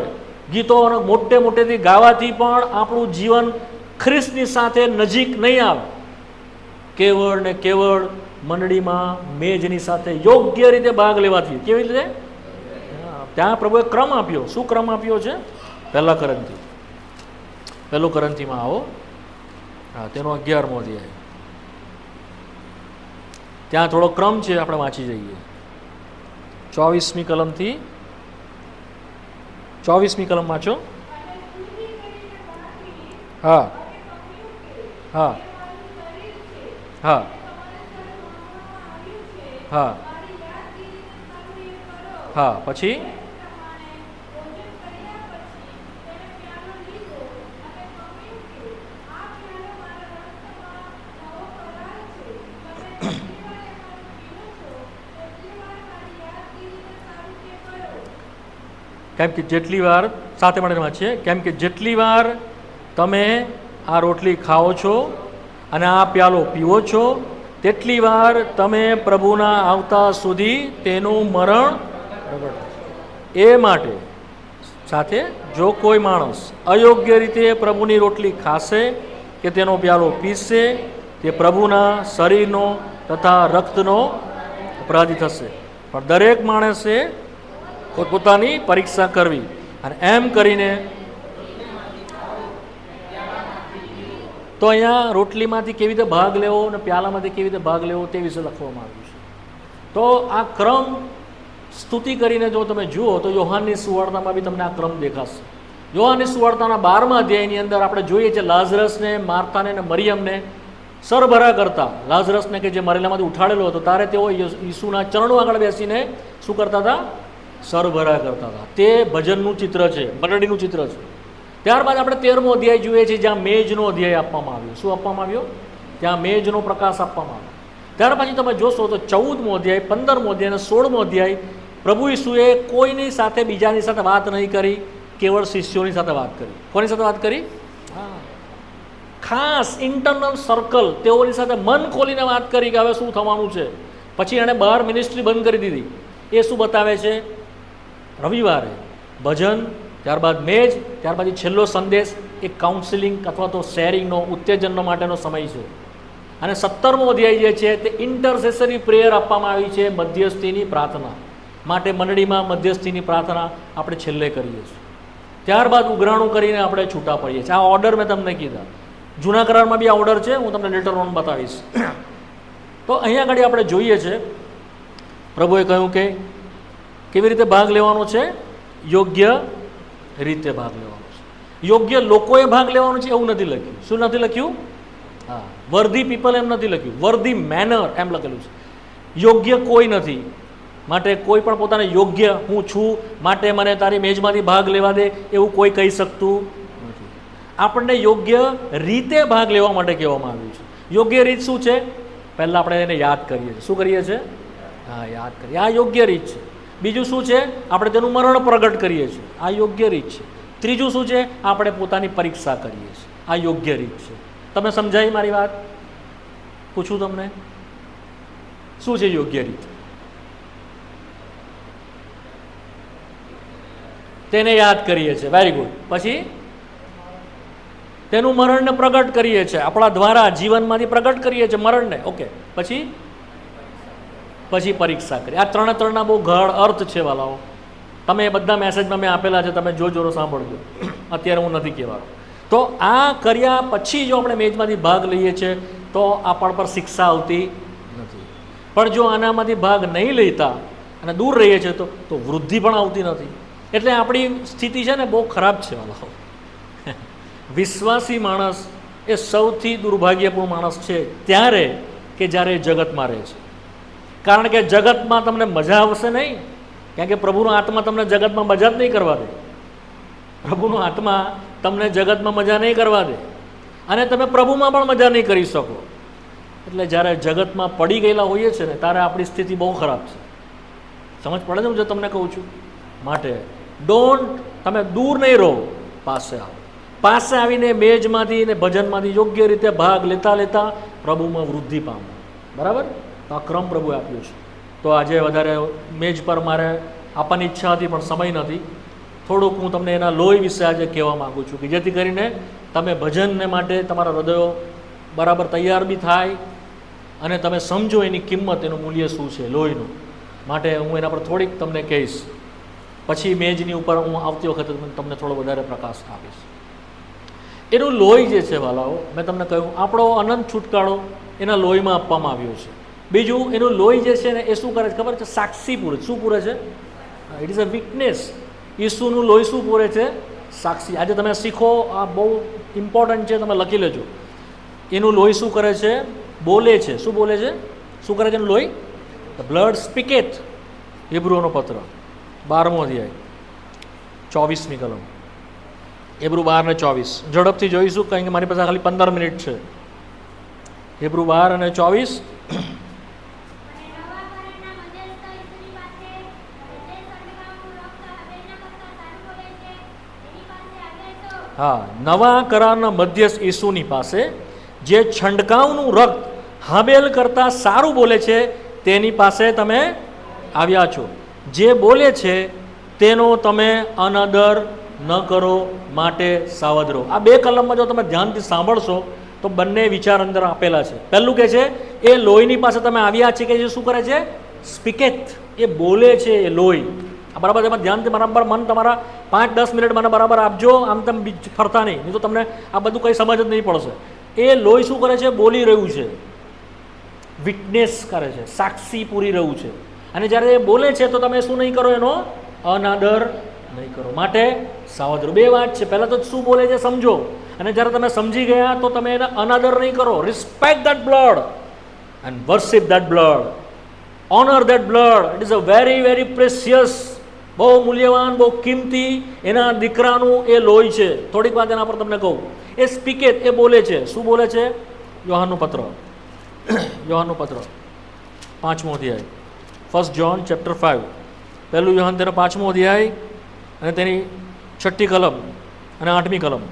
ગીતો મોટે મોટેથી ગાવાથી પણ આપણું જીવન ખ્રિસ્તની સાથે નજીક નહીં આવે. કેવળ ને કેવળ મંડળીમાં મેજની સાથે યોગ્ય રીતે ભાગ લેવાથી. કેવી રીતે? ત્યાં પ્રભુએ ક્રમ આપ્યો. શું ક્રમ આપ્યો છે? પહેલો કરંથીમાં આવો. હા, તેનો 11મો અધ્યાય. ત્યાં થોડો ક્રમ છે, આપણે વાંચી જઈએ. 24મી કલમથી 24મી કલમ વાંચો. હા હા હા હા હા. પછી કેમ કે જેટલી વાર, સાથે મળીને વાંચીએ, કેમ કે જેટલી વાર તમે આ રોટલી ખાઓ છો અને આ પ્યાલો પીવો છો, તેટલી વાર તમે પ્રભુના આવતા સુધી તેનું મરણ પ્રગટ. એ માટે સાથે જો કોઈ માણસ અયોગ્ય રીતે પ્રભુની રોટલી ખાશે કે તેનો પ્યાલો પીશે, તે પ્રભુના શરીરનો તથા રક્તનો અપરાધી થશે. પણ દરેક માણસે પોતપોતાની પરીક્ષા કરવી, અને એમ કરીને તો અહીંયા રોટલીમાંથી કેવી રીતે ભાગ લેવો અને પ્યાલામાંથી કેવી રીતે ભાગ લેવો તે વિશે લખવામાં આવ્યું છે. તો આ ક્રમ સ્તુતિ કરીને જો તમે જુઓ તો યોહાનની સુવાર્તામાં બી તમને આ ક્રમ દેખાશે. યોહાનની સુવાર્તાના 12મા અધ્યાયની અંદર આપણે જોઈએ છે લાઝરસને, માર્થાને અને મરિયમને સરભરા કરતા. લાઝરસને કે જે મરેલામાંથી ઉઠાડેલો હતો, તારે તેઓ ઈસુના ચરણો આગળ બેસીને શું કરતા હતા? સરભરા કરતા હતા. તે ભજનનું ચિત્ર છે, મંડળીનું ચિત્ર છે. ત્યારબાદ આપણે 13મો અધ્યાય જોઈએ છીએ, જ્યાં મેજનો અધ્યાય આપવામાં આવ્યો. શું આપવામાં આવ્યો? ત્યાં મેજનો પ્રકાશ આપવામાં આવ્યો. ત્યાર પછી તમે જોશો તો 14મો અધ્યાય, 15મો અધ્યાય અને 16મો અધ્યાય પ્રભુ ઈસુએ કોઈની સાથે, બીજાની સાથે વાત નહીં કરી, કેવળ શિષ્યોની સાથે વાત કરી. કોની સાથે વાત કરી? હા, ખાસ ઇન્ટરનલ સર્કલ, તેઓની સાથે મન ખોલીને વાત કરી કે હવે શું થવાનું છે. પછી એણે બહાર મિનિસ્ટ્રી બંધ કરી દીધી. એ શું બતાવે છે? રવિવારે ભજન, ત્યારબાદ મેજ, ત્યારબાદ છેલ્લો સંદેશ એ કાઉન્સિલિંગ અથવા તો શેરિંગનો, ઉત્તેજનનો માટેનો સમય છે. અને 17મો અધ્યાય જે છે તે ઇન્ટરસેસરી પ્રેયર આપવામાં આવી છે, મધ્યસ્થીની પ્રાર્થના માટે. મંડળીમાં મધ્યસ્થીની પ્રાર્થના આપણે છેલ્લે કરીએ છીએ. ત્યારબાદ ઉઘરાણું કરીને આપણે છૂટા પડીએ છીએ. આ ઓર્ડર મેં તમને કીધા. જૂના કરારમાં બી આ ઓર્ડર છે, હું તમને લેટર ઓન બતાવીશ. તો અહીંયા આગળ આપણે જોઈએ છે પ્રભુએ કહ્યું કે કેવી રીતે ભાગ લેવાનો છે? યોગ્ય રીતે ભાગ લેવાનો છે. યોગ્ય લોકોએ ભાગ લેવાનો છે એવું નથી લખ્યું. શું નથી લખ્યું? હા, વર્ધી પીપલ એમ નથી લખ્યું, વર્ધી મેનર એમ લખેલું છે. યોગ્ય કોઈ નથી, માટે કોઈ પણ પોતાને યોગ્ય હું છું માટે મને તારી મેજમાંથી ભાગ લેવા દે એવું કોઈ કહી શકતું નથી. આપણને યોગ્ય રીતે ભાગ લેવા માટે કહેવામાં આવ્યું છે. યોગ્ય રીત શું છે? પહેલાં આપણે એને યાદ કરીએ છીએ. શું કરીએ છીએ? હા, યાદ કરીએ. આ યોગ્ય રીત છે. બીજું શું છે? આપણે તેનું મરણ પ્રગટ કરીએ છીએ. આ યોગ્ય રીત છે. ત્રીજું શું છે? આપણે પોતાની પરીક્ષા કરીએ છીએ. આ યોગ્ય રીત છે. તમે સમજાઈ મારી વાત? પૂછું તમને, શું છે યોગ્ય રીત? તેને યાદ કરીએ છીએ. Very good. પછી તેનું મરણને પ્રગટ કરીએ છીએ, આપણા દ્વારા જીવનમાંથી પ્રગટ કરીએ છીએ મરણને. ઓકે. પછી પરીક્ષા કરી. આ ત્રણના બહુ ગાઢ અર્થ છે વાલાઓ. તમે એ બધા મેસેજમાં મેં આપેલા છે, તમે જોજો, સાંભળજો. અત્યારે હું નથી કહેવાનો. તો આ કર્યા પછી જો આપણે મેજમાંથી ભાગ લઈએ છીએ તો આપણ પર શિક્ષા આવતી નથી. પણ જો આનામાંથી ભાગ નહીં લેતા અને દૂર રહીએ છીએ તો વૃદ્ધિ પણ આવતી નથી. એટલે આપણી સ્થિતિ છે ને બહુ ખરાબ છે વાલાઓ. વિશ્વાસી માણસ એ સૌથી દુર્ભાગ્યપૂર્ણ માણસ છે ત્યારે કે જ્યારે જગતમાં રહે છે. કારણ કે જગતમાં તમને મજા આવશે નહીં, કારણ કે પ્રભુનો આત્મા તમને જગતમાં મજા જ નહીં કરવા દે. પ્રભુનો આત્મા તમને જગતમાં મજા નહીં કરવા દે, અને તમે પ્રભુમાં પણ મજા નહીં કરી શકો. એટલે જ્યારે જગતમાં પડી ગયેલા હોઈએ છીએ ને ત્યારે આપણી સ્થિતિ બહુ ખરાબ છે. સમજ પડે છે હું જે તમને કહું છું? માટે તમે દૂર નહીં રહો, પાસે આવો. પાસે આવીને મેજમાંથી ને ભજનમાંથી યોગ્ય રીતે ભાગ લેતા લેતા પ્રભુમાં વૃદ્ધિ પામો. બરાબર? તો આ ક્રમ પ્રભુએ આપ્યો છે. તો આજે વધારે મેજ પર મારે આપવાની ઈચ્છા હતી પણ સમય નથી. થોડુંક હું તમને એના લોહી વિશે આજે કહેવા માગું છું કે જેથી કરીને તમે ભજનને માટે તમારા હૃદયો બરાબર તૈયાર બી થાય અને તમે સમજો એની કિંમત, એનું મૂલ્ય શું છે લોહીનું. માટે હું એના પર થોડીક તમને કહીશ, પછી મેજની ઉપર હું આવતી વખતે તમને થોડો વધારે પ્રકાશ આપીશ. એનું લોહી જે છે વાલાઓ, મેં તમને કહ્યું આપણો અનંત છુટકારો એના લોહીમાં આપવામાં આવ્યો છે. બીજું એનું લોહી જે છે ને એ શું કરે છે ખબર છે? સાક્ષી પૂરે. શું પૂરે છે? It is a witness. ઈસુનું લોહી શું પૂરે છે? સાક્ષી. આજે તમે શીખો, આ બહુ ઇમ્પોર્ટન્ટ છે, તમે લખી લેજો. એનું લોહી શું કરે છે? બોલે છે. શું બોલે છે? શું કરે છે એનું લોહી? The blood સ્પીકેથ. હિબ્રુઓનો પત્ર 12મો અધ્યાય 24મી કલમ. હિબ્રુ 12:24. ઝડપથી જોઈશું કારણ કે મારી પાસે ખાલી 15 મિનિટ છે. હિબ્રુ 12 અને 24. હા, નવા કરારના મધ્યસ્થ ઈસુની પાસે જે છંટકાવનું રક્ત હાબેલ કરતાં સારું બોલે છે તેની પાસે તમે આવ્યા છો. જે બોલે છે તેનો તમે અનાદર ન કરો, માટે સાવધ રહો. આ 2 કલમમાં જો તમે ધ્યાનથી સાંભળશો તો બંને વિચાર અંદર આપેલા છે. પહેલું કે છે એ લોહીની પાસે તમે આવ્યા છે કે જે શું કરે છે? સ્પીકેથ. એ બોલે છે એ લોહી. બરાબર? એમાં ધ્યાનથી બરાબર મન તમારા 5-10 મિનિટ મને બરાબર આપજો, આમ તમે ફરતા નહીં તો તમને આ બધું કંઈ સમજ જ નહીં પડશે. એ લોહી શું કરે છે? બોલી રહ્યું છે, વિટનેસ કરે છે, સાક્ષી પૂરી રહ્યું છે. અને જ્યારે એ બોલે છે તો તમે શું નહીં કરો? એનો અનાદર નહીં કરો, માટે સાવધ રહો. 2 વાત છે. પહેલાં તો શું બોલે છે સમજો, અને જ્યારે તમે સમજી ગયા તો તમે એને અનાદર નહીં કરો. Respect that blood and worship that blood, honour that blood. It is a very very precious, બહુ મૂલ્યવાન, બહુ કિંમતી એના દીકરાનું એ લોહી છે. થોડીક વાત એના પર તમને કહું. એ સ્પીકેટ, એ બોલે છે. શું બોલે છે? યોહાનનું પત્ર 5મો અધ્યાય, 1 John chapter 5. પહેલું યોહાન તેનો 5મો અધ્યાય અને તેની 6ઠ્ઠી કલમ અને 8મી કલમ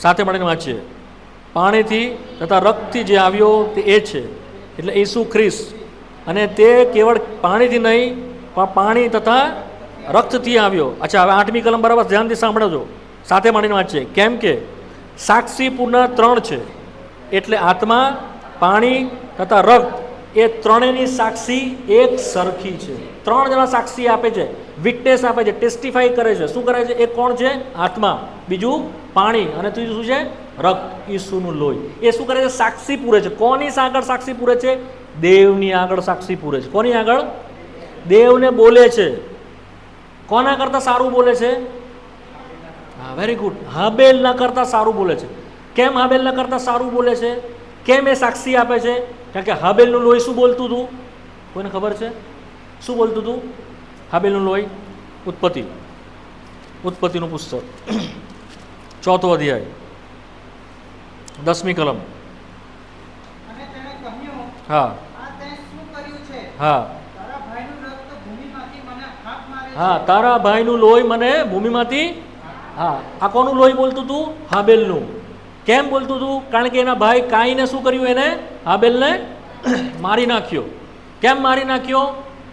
સાથે મળીને વાંચીએ. પાણીથી તથા રક્તથી જે આવ્યો તે એ છે, એટલે ઈસુ ખ્રિસ્ત. અને તે કેવળ પાણીથી નહીં પણ પાણી તથા રક્તથી આવ્યો. અચ્છા, હવે 8મી કલમ બરાબર ધ્યાનથી સાંભળજો, સાથે મળીને વાંચીએ. કેમ કે સાક્ષી પૂર્ણ 3 છે, એટલે આત્મા, પાણી તથા રક્ત, એ ત્રણેયની સાક્ષી એક સરખી છે. 3 જણા સાક્ષી આપે છે, વિટનેસ આપે છે, ટેસ્ટિફાઈ કરે છે. શું કરે છે? એક કોણ છે? આત્મા. બીજું પાણી, અને ત્રીજું શું છે? રક્ત, ઈસુનું લોહી. એ શું કરે છે? સાક્ષી પૂરે છે. કોની આગળ સાક્ષી પૂરે છે? દેવની આગળ સાક્ષી પૂરે છે. કોની આગળ? દેવને બોલે છે. કોના કરતાં સારું બોલે છે? હા, વેરી ગુડ. હાબેલના કરતાં સારું બોલે છે. કેમ હાબેલના કરતાં સારું બોલે છે? કેમ એ સાક્ષી આપે છે? કારણ કે હાબેલનું લોહી શું બોલતું હતું? કોઈને ખબર છે? શું બોલતું હતું હાબેલનું લોહી? ઉત્પત્તિનું પુસ્તક 4થો અધ્યાય 10મી કલમ. હા હા હા, તારા ભાઈનું લોહી મને ભૂમિમાંથી. હા, આ કોનું લોહી બોલતું હતું? હાબેલનું. કેમ બોલતું હતું? કારણ કે એના ભાઈ કાઈને શું કર્યું? એને, હાબેલને મારી નાખ્યો. કેમ મારી નાખ્યો?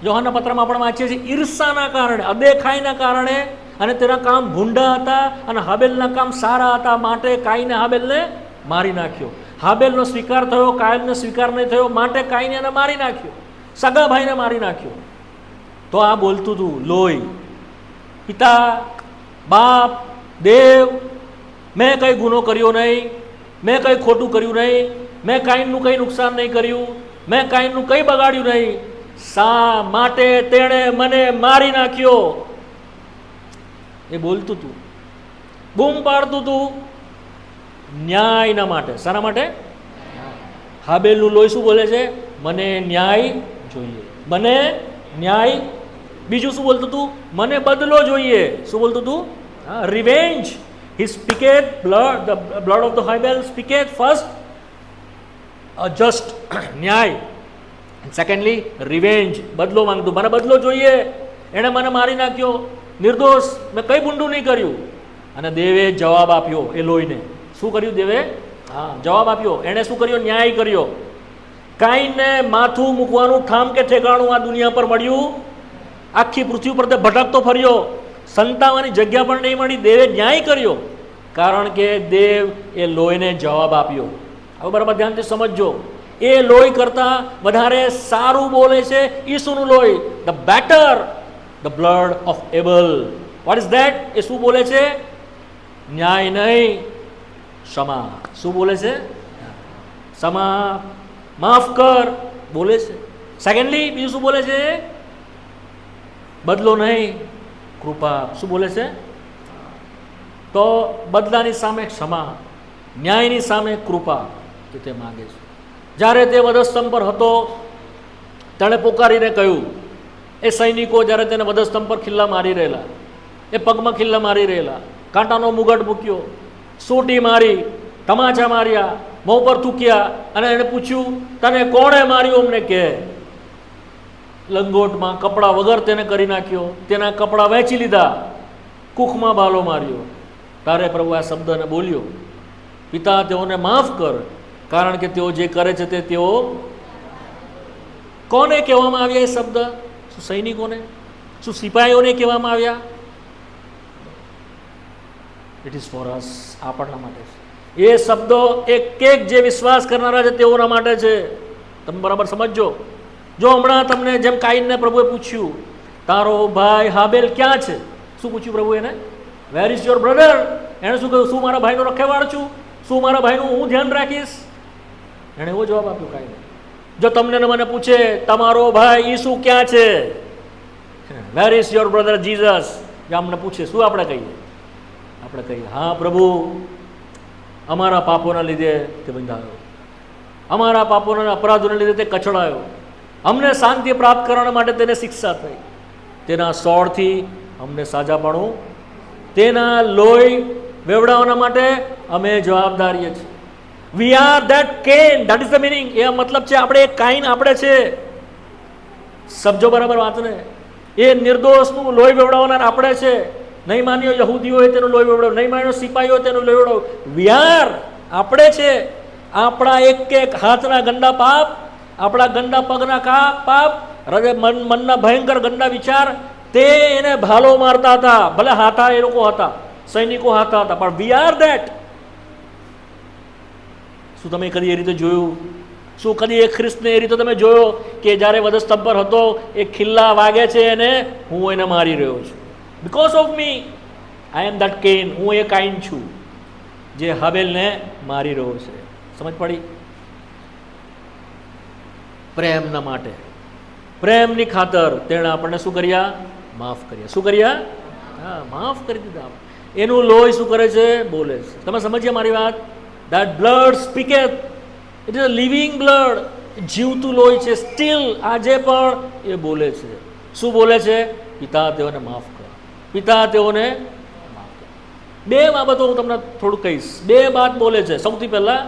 યોહાનના પત્રમાં આપણે વાંચીએ છીએ, ઈર્ષાના કારણે, અદેખાઈના કારણે. અને તેના કામ ભૂંડા હતા અને હાબેલના કામ સારા હતા, માટે કાઈને હાબેલને મારી નાખ્યો. હાબેલનો સ્વીકાર થયો, કાયલનો સ્વીકાર નહીં થયો, માટે કાઈને એને મારી નાખ્યો, સગા ભાઈને મારી નાખ્યો. તો આ બોલતું હતું લોહી. પિતા, બાપ, દેવ, મેં કંઈ ગુનો કર્યો નહીં, મેં કંઈ ખોટું કર્યું નહીં, મેં કાઈનનું કંઈ નુકસાન નહીં કર્યું, મેં કાઈનનું કંઈ બગાડ્યું નહીં, શા માટે તેણે મને મારી નાખ્યો? એ બોલતું હતું, બૂમ પાડતું હતું ન્યાયના માટે. શાના માટે? હાબેલનું લોહી શું બોલે છે? મને ન્યાય જોઈએ, મને ન્યાય. બીજું શું બોલતું હતું? મને બદલો જોઈએ. શું બોલતું હતું? Revenge. He speaketh blood, the blood of the Habel speaketh first a just ન્યાય, and secondly revenge, બદલો માંગતું. મને બદલો જોઈએ, એણે મને મારી નાખ્યો, નિર્દોષ, મેં કંઈ ભૂંડું નહીં કર્યું. અને દેવે જવાબ આપ્યો એ લોહીને. શું કર્યું દેવે? હા, જવાબ આપ્યો. એણે શું કર્યો? ન્યાય કર્યો. કાઈનને માથું મૂકવાનું ઠામ કે ઠેકાણું આ દુનિયા પર મળ્યું? આખી પૃથ્વી પર તે ભટકતો ફર્યો, સંતાવાની જગ્યા પણ નહીં મળી. દેવે ન્યાય કર્યો, કારણ કે દેવ એ લોહીને જવાબ આપ્યો. હવે બરાબર ધ્યાનથી સમજજો. એ લોહી કરતાં વધારે સારું બોલે છે ઈસુનું લોહી. The better the blood of able. What is that? એ શું બોલે છે? ન્યાય નહીં, ક્ષમા. શું બોલે છે? ક્ષમા, માફ કર બોલે છે. સેકન્ડલી બીજું શું બોલે છે? બદલો નહીં, કૃપા. શું બોલે છે? તો બદલાની સામે ક્ષમા, ન્યાયની સામે કૃપા કે તે માગે છે. જ્યારે તે વધસ્તંભ પર હતો, તેણે પોકારીને કહ્યું. એ સૈનિકો જ્યારે તેને વધસ્તંભ પર ખિલ્લા મારી રહેલા, એ પગમાં ખિલ્લા મારી રહેલા, કાંટાનો મુગટ મૂક્યો, સોટી મારી, તમાચા માર્યા, મોં પર થૂક્યા, અને એણે પૂછ્યું, તને કોણે માર્યું અમને કહે. લંગોટમાં કપડાં વગર તેને કરી નાખ્યો, તેના કપડાં વહેંચી લીધા, કુખમાં બાલો માર્યો. તારે પ્રભુ આ શબ્દને બોલ્યો, પિતા તેઓને માફ કર, કારણ કે તેઓ જે કરે છે તે તેઓ. કોને કહેવામાં આવ્યા એ શબ્દ? શું સૈનિકોને? શું સિપાહીઓને કહેવામાં આવ્યા? ઇટ ઇઝ ફોર અસ, આપણના માટે છે. એ શબ્દો એક એક જે વિશ્વાસ કરનારા છે તેઓના માટે છે. તમે બરાબર સમજો. જો હમણાં તમને જેમ કાઈનને પ્રભુએ પૂછ્યું, તારો ભાઈ હાબેલ ક્યાં છે? શું પૂછ્યું પ્રભુ એને? Where is your brother? એણે શું કહ્યું? શું મારા ભાઈનો રખેવાળ છું? શું મારા ભાઈનું હું ધ્યાન રાખીશ? એણે એવો જવાબ આપ્યો કાઈને. જો તમને મને પૂછે, તમારો ભાઈ ઈસુ ક્યાં છે? Where is your brother Jesus? જો અમને પૂછે, શું આપણે કહીએ? આપણે કહીએ, હા પ્રભુ, અમારા પાપોના લીધે તે બંધાયો, અમારા પાપોના અપરાધોના લીધે તે કચડાયો, અમને શાંતિ પ્રાપ્ત કરવા માટે તેને શિક્ષા થઈ, તેના સોળથી અમને સાજાપણું, તેના લોહી વેવડાવવાના માટે અમે જવાબદારીએ છીએ. We are that can. That is the meaning. એ મતલબ છે આપણે એક કાઈન આપણે છે. સમજો બરાબર વાતને. એ નિર્દોષનું લોહી વેવડાવનાર આપણે છે. નહીં માન્યો યહૂદીઓ હોય તેનું લોહી વેવડાવ, નહીં માન્યો સિપાહીઓ તેનું લોહી વેવડાવ. વી આર, આપણે છે. આપણા એક એક હાથના ગંદા પાપ, આપણા ગંદા પગના પાપ, હૃદય મનના ભયંકર ગંદા વિચાર, તે એને ભાલો મારતા હતા. ભલે હાથા એ લોકો હતા, સૈનિકો હાથા હતા, પણ વી આર ધેટ. શું તમે કદી એ રીતે જોયું? શું કદી એક ખ્રિસ્તને એ રીતે તમે જોયો કે જ્યારે વધસ્તંભ પર હતો, એ ખિલ્લા વાગે છે એને, હું એને મારી રહ્યો છું, because of me, I am that can. હું એ કાઈન છું જે હાબેલને મારી રહ્યો છે. સમજ પડી? પ્રેમના માટે, પ્રેમની ખાતર તેણે આપણને શું કર્યા? માફ કર્યા. શું કર્યા? હા, માફ કરી દીધા. એનું લોહી શું કરે છે? બોલે છે. તમે સમજ્યા મારી વાત? That blood speaketh. It is a living blood. જીવતું લોહી છે. સ્ટીલ આજે પણ એ બોલે છે. શું બોલે છે? પિતા તેઓને માફ કર, પિતા તેઓને માફ કર. બે બાબતો હું તમને થોડું કહીશ. બે વાત બોલે છે. સૌથી પહેલા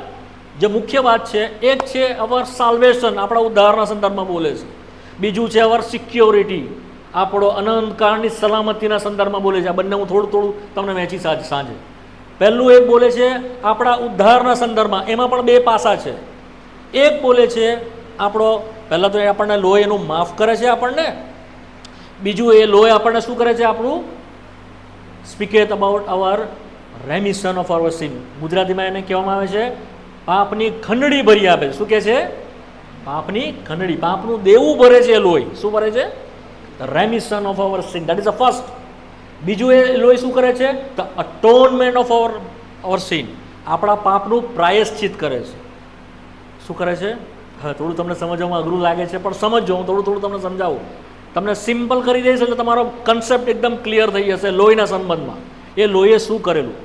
જે મુખ્ય વાત છે, એક છે અવર સાલ્વેશન, આપણા ઉદ્ધારના સંદર્ભમાં બોલે છે. બીજું છે અવર સિક્યોરિટી, આપણો અનંતકાળની સલામતીના સંદર્ભમાં બોલે છે. આ બંને હું થોડું થોડું તમને વહેંચી સાંજે. પહેલું એક બોલે છે આપણા ઉદ્ધારના સંદર્ભમાં, એમાં પણ બે પાસા છે. એક બોલે છે આપણો, પહેલાં તો એ આપણને લોહી એનું માફ કરે છે આપણને. બીજું એ લોહી આપણને શું કરે છે? આપણું speaketh about our remission of our sin. ગુજરાતીમાં એને કહેવામાં આવે છે પાપની ખંડણી ભરી આપે. શું કહે છે? પાપની ખંડણી. પાપનું દેવું ભરે છે લોહી. શું ભરે છે? The remission of our sin. That is the first. બીજું એ લોહી શું કરે છે? The atonement of our sin. આપણા પાપનું પ્રાયશ્ચિત કરે છે. શું કરે છે? હા, થોડું તમને સમજવામાં અઘરું લાગે છે, પણ સમજો, હું થોડું તમને સમજાવું. તમને સિમ્પલ કરી દઈશ એટલે તમારો કન્સેપ્ટ એકદમ ક્લિયર થઈ જશે લોહીના સંબંધમાં. એ લોહીએ શું કરેલું?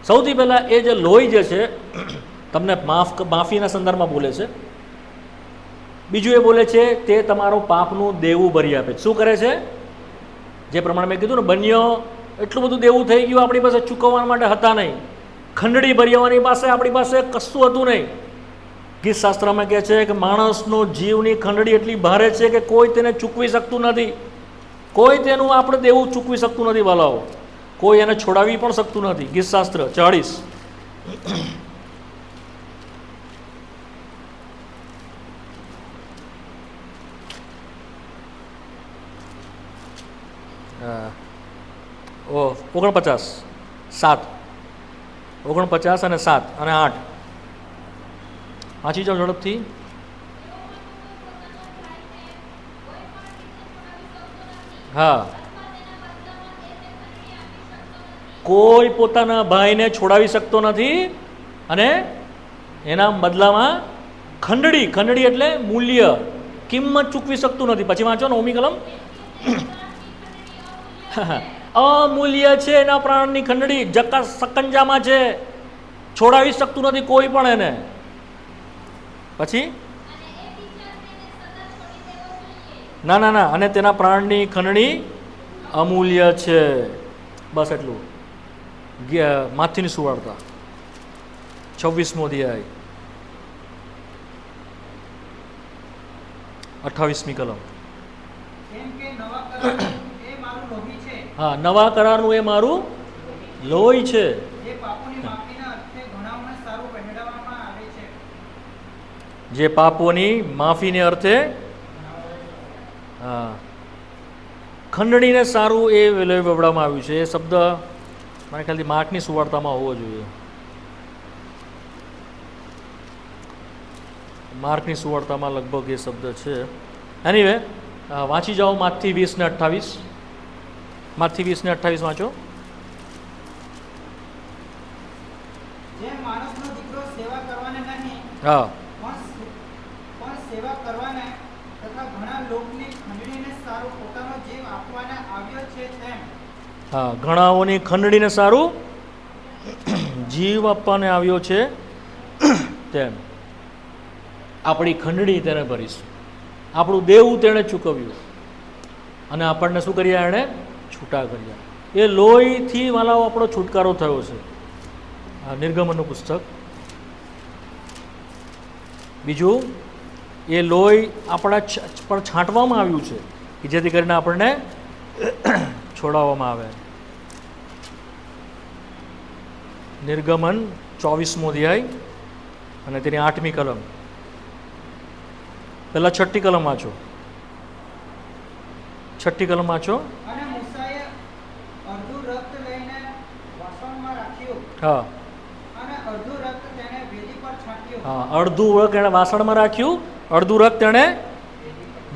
સૌથી પહેલાં એ જે લોહી જે છે તમને માફીના સંદર્ભમાં બોલે છે. બીજું એ બોલે છે તે તમારું પાપનું દેવું ભરી આપે. શું કરે છે? જે પ્રમાણે મેં કીધું ને, બન્યો એટલું બધું દેવું થઈ ગયું, આપણી પાસે ચૂકવવા માટે હતા નહીં. ખંડણી ભરી આવવાની પાસે આપણી પાસે કશું હતું નહીં. ગીત શાસ્ત્રમાં કહે છે કે માણસનો જીવની ખંડણી એટલી ભારે છે કે કોઈ તેને ચૂકવી શકતું નથી. કોઈ તેનું આપણે દેવું ચૂકવી શકતું નથી. વાલાઓ, કોઈ એને છોડાવી પણ શકતું નથી. ગીત શાસ્ત્ર 40. ઓ 49, 7, 49 અને 7 અને 8. વાંચી જાઓ ઝડપથી. હા, કોઈ પોતાના ભાઈને છોડાવી શકતો નથી અને એના બદલામાં ખંડણી, ખંડણી એટલે મૂલ્ય, કિંમત ચૂકવી શકતું નથી. પછી વાંચો ને ઓમી કલમ. અમૂલ્ય છે એના પ્રાણની ખંડણી, સકંજામાં છે, છોડાવી શકતું નથી કોઈ પણ એને. પછી ના ના ના, અને તેના પ્રાણની ખંડણી અમૂલ્ય છે. બસ એટલું. માથીની સુવાર્તા 26મો અધ્યાય 28મી કલમ. હા, નવા કરારનું એ મારું લોહી છે. જે પાપોની માફીને અર્થે, હા, ખંડણીને સારું એ લોહી વવડાવવામાં આવ્યું છે. એ શબ્દ મારા ખ્યાલથી માર્કની સુવાર્તામાં હોવો જોઈએ. માર્કની સુવાર્તામાં લગભગ એ શબ્દ છે. એનીવે, વાંચી જાઓ માર્કથી 20 ને 28. માર્કથી 20 ને 28 વાંચો. હા, હા, ઘણાઓની ખંડણીને સારું જીવ આપવાને આવ્યો છે તેમ આપણી ખંડણી તેને ભરીશું. આપણું દેવું તેણે ચૂકવ્યું અને આપણને શું કર્યા? એણે છૂટા કર્યા. એ લોહીથી વાલાઓ આપણો છુટકારો થયો છે. આ નિર્ગમનનું પુસ્તક. બીજું, એ લોહી આપણા પર છાંટવામાં આવ્યું છે કે જેથી કરીને આપણને છોડાવવામાં આવે. નિર્ગમન 24મો અધ્યાય અને તેની 8મી કલમ. પહેલા 6ઠ્ઠી કલમ વાંચો. 6ઠ્ઠી કલમ વાંચો. હા, હા, અડધું રક્ત એણે વાસણમાં રાખ્યું, અડધું રક્ત એણે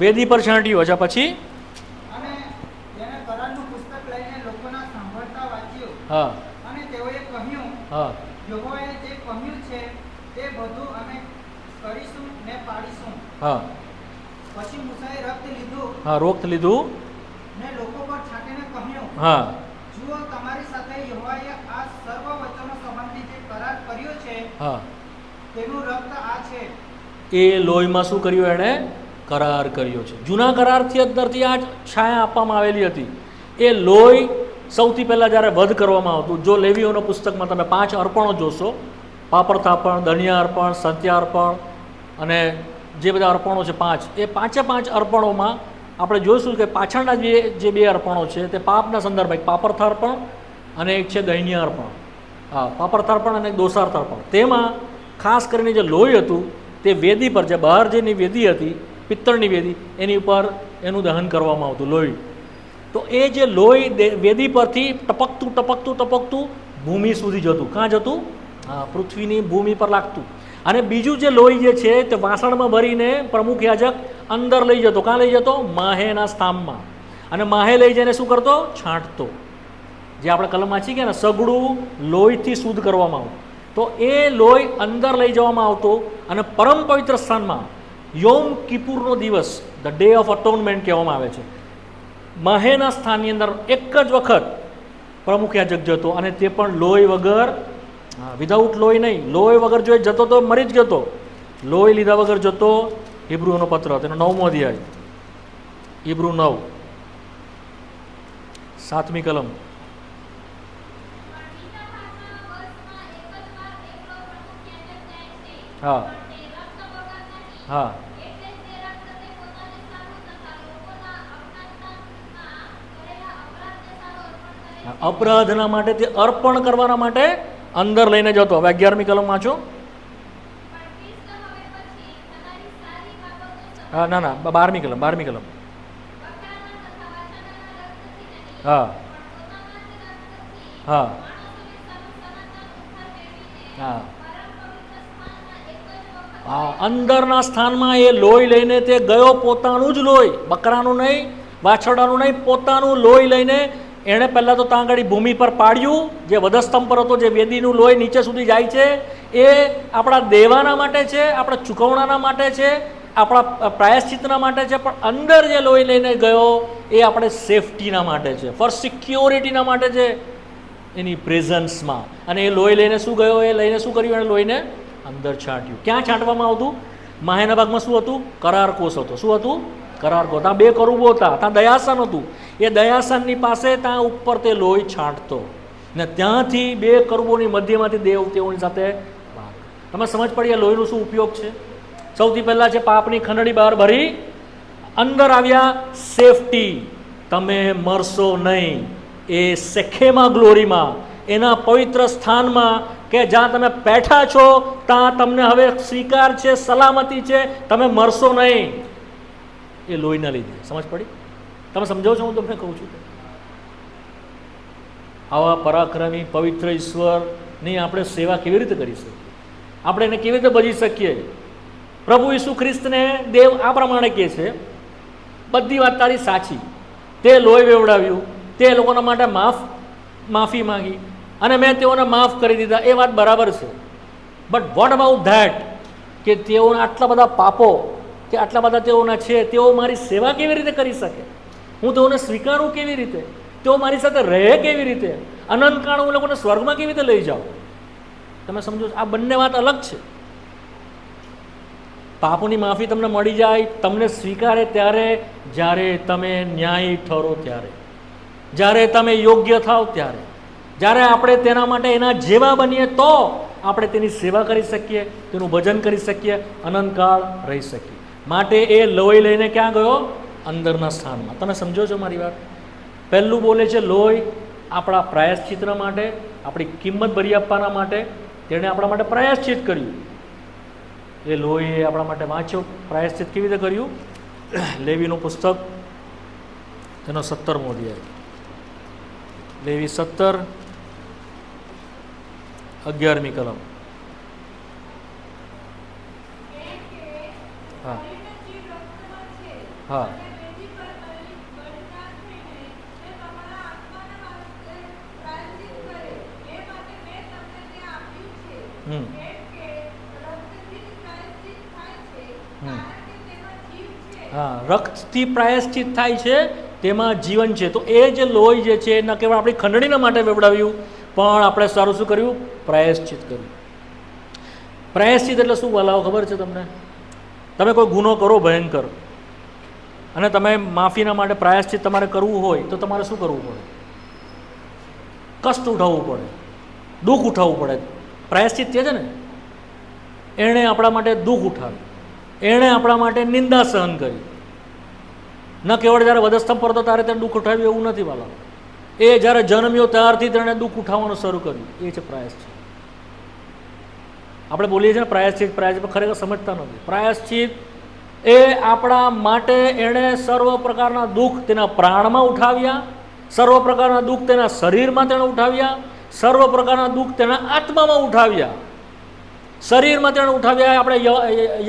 વેદી પર છાંટ્યું. અચ્છા, પછી હા, હા, હા, હા, રક્ત લીધું ને લોકો પર છાંટીને કહ્યું, હા, જુઓ તમારી સાથે યહોવાએ આ સર્વ વચનો સંબંધી જે કરાર કર્યો છે, હા, તેનું રક્ત આ છે. એ લોહીમાં શું કર્યું? એણે કરાર કર્યો છે. જૂના કરારથી અંદરથી આ છાયા આપવામાં આવેલી હતી. એ લોહી સૌથી પહેલાં જ્યારે વધ કરવામાં આવતું, જો લેવીઓના પુસ્તકમાં તમે 5 અર્પણો જોશો, પાપડ થાપણ, દણિયા અર્પણ, સંત્યા અર્પણ અને જે બધા અર્પણો છે 5, એ 5 અર્પણોમાં આપણે જોઈશું કે પાછળના જે 2 અર્પણો છે તે પાપના સંદર્ભે, એક પાપરથાર્પણ અને એક છે દૈન્ય અર્પણ. હા, પાપરથાર્પણ અને એક દોષાર્થાર્પણ. તેમાં ખાસ કરીને જે લોહી હતું તે વેદી પર, જે બહાર જેની વેદી હતી, પિત્તળની વેદી, એની ઉપર એનું દહન કરવામાં આવતું લોહી. તો એ જે લોહી વેદી પરથી ટપકતું ટપકતું ટપકતું ભૂમિ સુધી જતું. કાં જતું? હા, પૃથ્વીની ભૂમિ પર લાગતું. અને બીજું જે લોહી જે છે તે વાસણમાં ભરીને પ્રમુખ યાજક અંદર લઈ જતો. કાં લઈ જતો? માહેના સ્થાનમાં. અને માહે લઈ જઈને શું કરતો? છાંટતો. જે આપણે કલમ વાંચી ગયા ને, સગડું લોહીથી શુદ્ધ કરવામાં આવતું. તો એ લોહી અંદર લઈ જવામાં આવતું અને પરમ પવિત્ર સ્થાનમાં યોમ કિપુરનો દિવસ, ધ ડે ઓફ અટોનમેન્ટ કહેવામાં આવે છે, માહેના સ્થાનની અંદર એક જ વખત પ્રમુખ યાજક જતો અને તે પણ લોહી વગર, વિધાઉટ લોહી નહીં, લોહી વગર જો જતો તો મરી જ જતો. લોહી લીધા વગર જતો. હિબ્રુઓનો પત્ર તેનો 9મો અધ્યાય, હિબ્રુ 9, 7મી કલમ. હા, હા, અપરાધના માટે તે અર્પણ કરવાના માટે અંદર લઈને જતો. હવે 11મી કલમ વાંચો. હા, ના ના, 12મી કલમ, 12મી કલમ. હા, હા હા હા, અંદરના સ્થાનમાં એ લોહી લઈને તે ગયો, પોતાનું જ લોહી, બકરાનું નહીં, વાછરડાનું નહીં, પોતાનું લોહી લઈને એણે પહેલાં તો ત્યાં આગળ ભૂમિ પર પાડ્યું, જે વધસ્તંભ પર હતો, જે વેદીનું લોહી નીચે સુધી જાય છે, એ આપણા દેવાના માટે છે, આપણા ચૂકવણાના માટે છે, આપણા પ્રાયશ્ચિતના માટે છે, પણ અંદર જે લોહી લઈને ગયો એ આપણે સેફટીના માટે છે, ફોર સિક્યોરિટીના માટે છે, એની પ્રેઝન્સમાં. અને એ લોહી લઈને શું ગયો, એ લઈને શું કર્યું, એને લોહીને અંદર છાંટ્યું. ક્યાં છાંટવામાં આવતું? માહેના ભાગમાં શું હતું? કરાર કોષ હતો. શું હતું? કરાર કોષ. ત્યાં 2 કરુબો હતા, ત્યાં દયાસન હતું. એ દયાસનની પાસે ત્યાં ઉપર તે લોહી છાંટતો ને ત્યાંથી 2 કરુબોની મધ્યમાંથી દેવ તેઓની સાથે વાત. તમે સમજ પડી આ લોહીનો શું ઉપયોગ છે? સૌથી પહેલાં છે પાપની ખંડણી બહાર ભરી, અંદર આવ્યા સેફટી, તમે મરશો નહીં. એ સેખેમા ગ્લોરીમાં, એના પવિત્ર સ્થાનમાં કે જ્યાં તમે બેઠા છો ત્યાં તમને હવે સ્વીકાર છે, સલામતી છે, તમે મરશો નહીં. એ લોહીના લીધે. સમજ પડી? તમે સમજો છો હું તમને કહું છું? આવા પરાક્રમી પવિત્ર ઈશ્વરની આપણે સેવા કેવી રીતે કરી શકીએ? આપણે એને કેવી રીતે ભજી શકીએ? પ્રભુ ઈસુ ખ્રિસ્તને દેવ આ પ્રમાણે કહે છે, બધી વાત તારી સાચી, તે લોહી વેવડાવ્યું, તે લોકોના માટે માફી માંગી અને મેં તેઓને માફ કરી દીધા, એ વાત બરાબર છે. બટ વોટ અબાઉટ ધેટ, કે તેઓના આટલા બધા પાપો કે આટલા બધા તેઓના છે, તેઓ મારી સેવા કેવી રીતે કરી શકે? હું તેઓને સ્વીકારું કેવી રીતે? તેઓ મારી સાથે રહે કેવી રીતે? અનંતકાળ હું લોકોને સ્વર્ગમાં કેવી રીતે લઈ જાઉં? તમે સમજો છો? આ બંને વાત અલગ છે. પાપોની માફી તમને મળી જાય, તમને સ્વીકારે ત્યારે, જ્યારે તમે ન્યાયી ઠરો ત્યારે, જ્યારે તમે યોગ્ય થાવ ત્યારે, જ્યારે આપણે તેના માટે એના જેવા બનીએ તો આપણે તેની સેવા કરી શકીએ, તેનું ભજન કરી શકીએ, અનંતકાળ રહી શકીએ. માટે એ લોહી લઈને ક્યાં ગયો? અંદરના સ્થાનમાં. તમે સમજો છો મારી વાત? પહેલું બોલે છે લોહી આપણા પ્રાયશ્ચિતના માટે, આપણી કિંમત ભરી આપવાના માટે. તેણે આપણા માટે પ્રાયશ્ચિત કર્યું. એ લોહી આપણા માટે વાંચ્યો. પ્રાયશ્ચિત કેવી રીતે કર્યું? લેવીનું પુસ્તક તેનો 17મો અધ્યાય, લેવી 17:11મી કલમ. હા હા હા, રક્તથી પ્રાયશ્ચિત થાય છે, તેમાં જીવન છે. તો એ જે લોહી જે છે ન કેવળ આપણી ખંડણીના માટે વેવડાવ્યું, પણ આપણે સારું શું કર્યું? પ્રાયશ્ચિત કર્યું. પ્રાયશ્ચિત એટલે શું બોલાવો ખબર છે તમને? તમે કોઈ ગુનો કરો ભયંકર અને તમે માફીના માટે પ્રાયશ્ચિત તમારે કરવું હોય તો તમારે શું કરવું પડે? કષ્ટ ઉઠાવવું પડે, દુઃખ ઉઠાવવું પડે. પ્રાયશ્ચિત છે ને, એણે આપણા માટે દુઃખ ઉઠાવ્યું, એણે આપણા માટે નિંદા સહન કરી. ન કેવળ જ્યારે વધસ્તંભ પર હતો ત્યારે તેને દુઃખ ઉઠાવ્યું એવું નથી વાલા. એ જ્યારે જન્મ્યો ત્યારથી તેણે દુઃખ ઉઠાવવાનું શરૂ કર્યું. એ છે પ્રાયશ્ચિત. આપણે બોલીએ છીએ ને પ્રાયશ્ચિત, પ્રાયશ્ચિત, ખરેખર સમજતા નથી. પ્રાયશ્ચિત એ આપણા માટે એણે સર્વ પ્રકારના દુઃખ તેના પ્રાણમાં ઉઠાવ્યા, સર્વ પ્રકારના દુઃખ તેના શરીરમાં તેણે ઉઠાવ્યા, સર્વ પ્રકારના દુઃખ તેના આત્મામાં ઉઠાવ્યા, શરીરમાં તેણે ઉઠાવ્યા. આપણે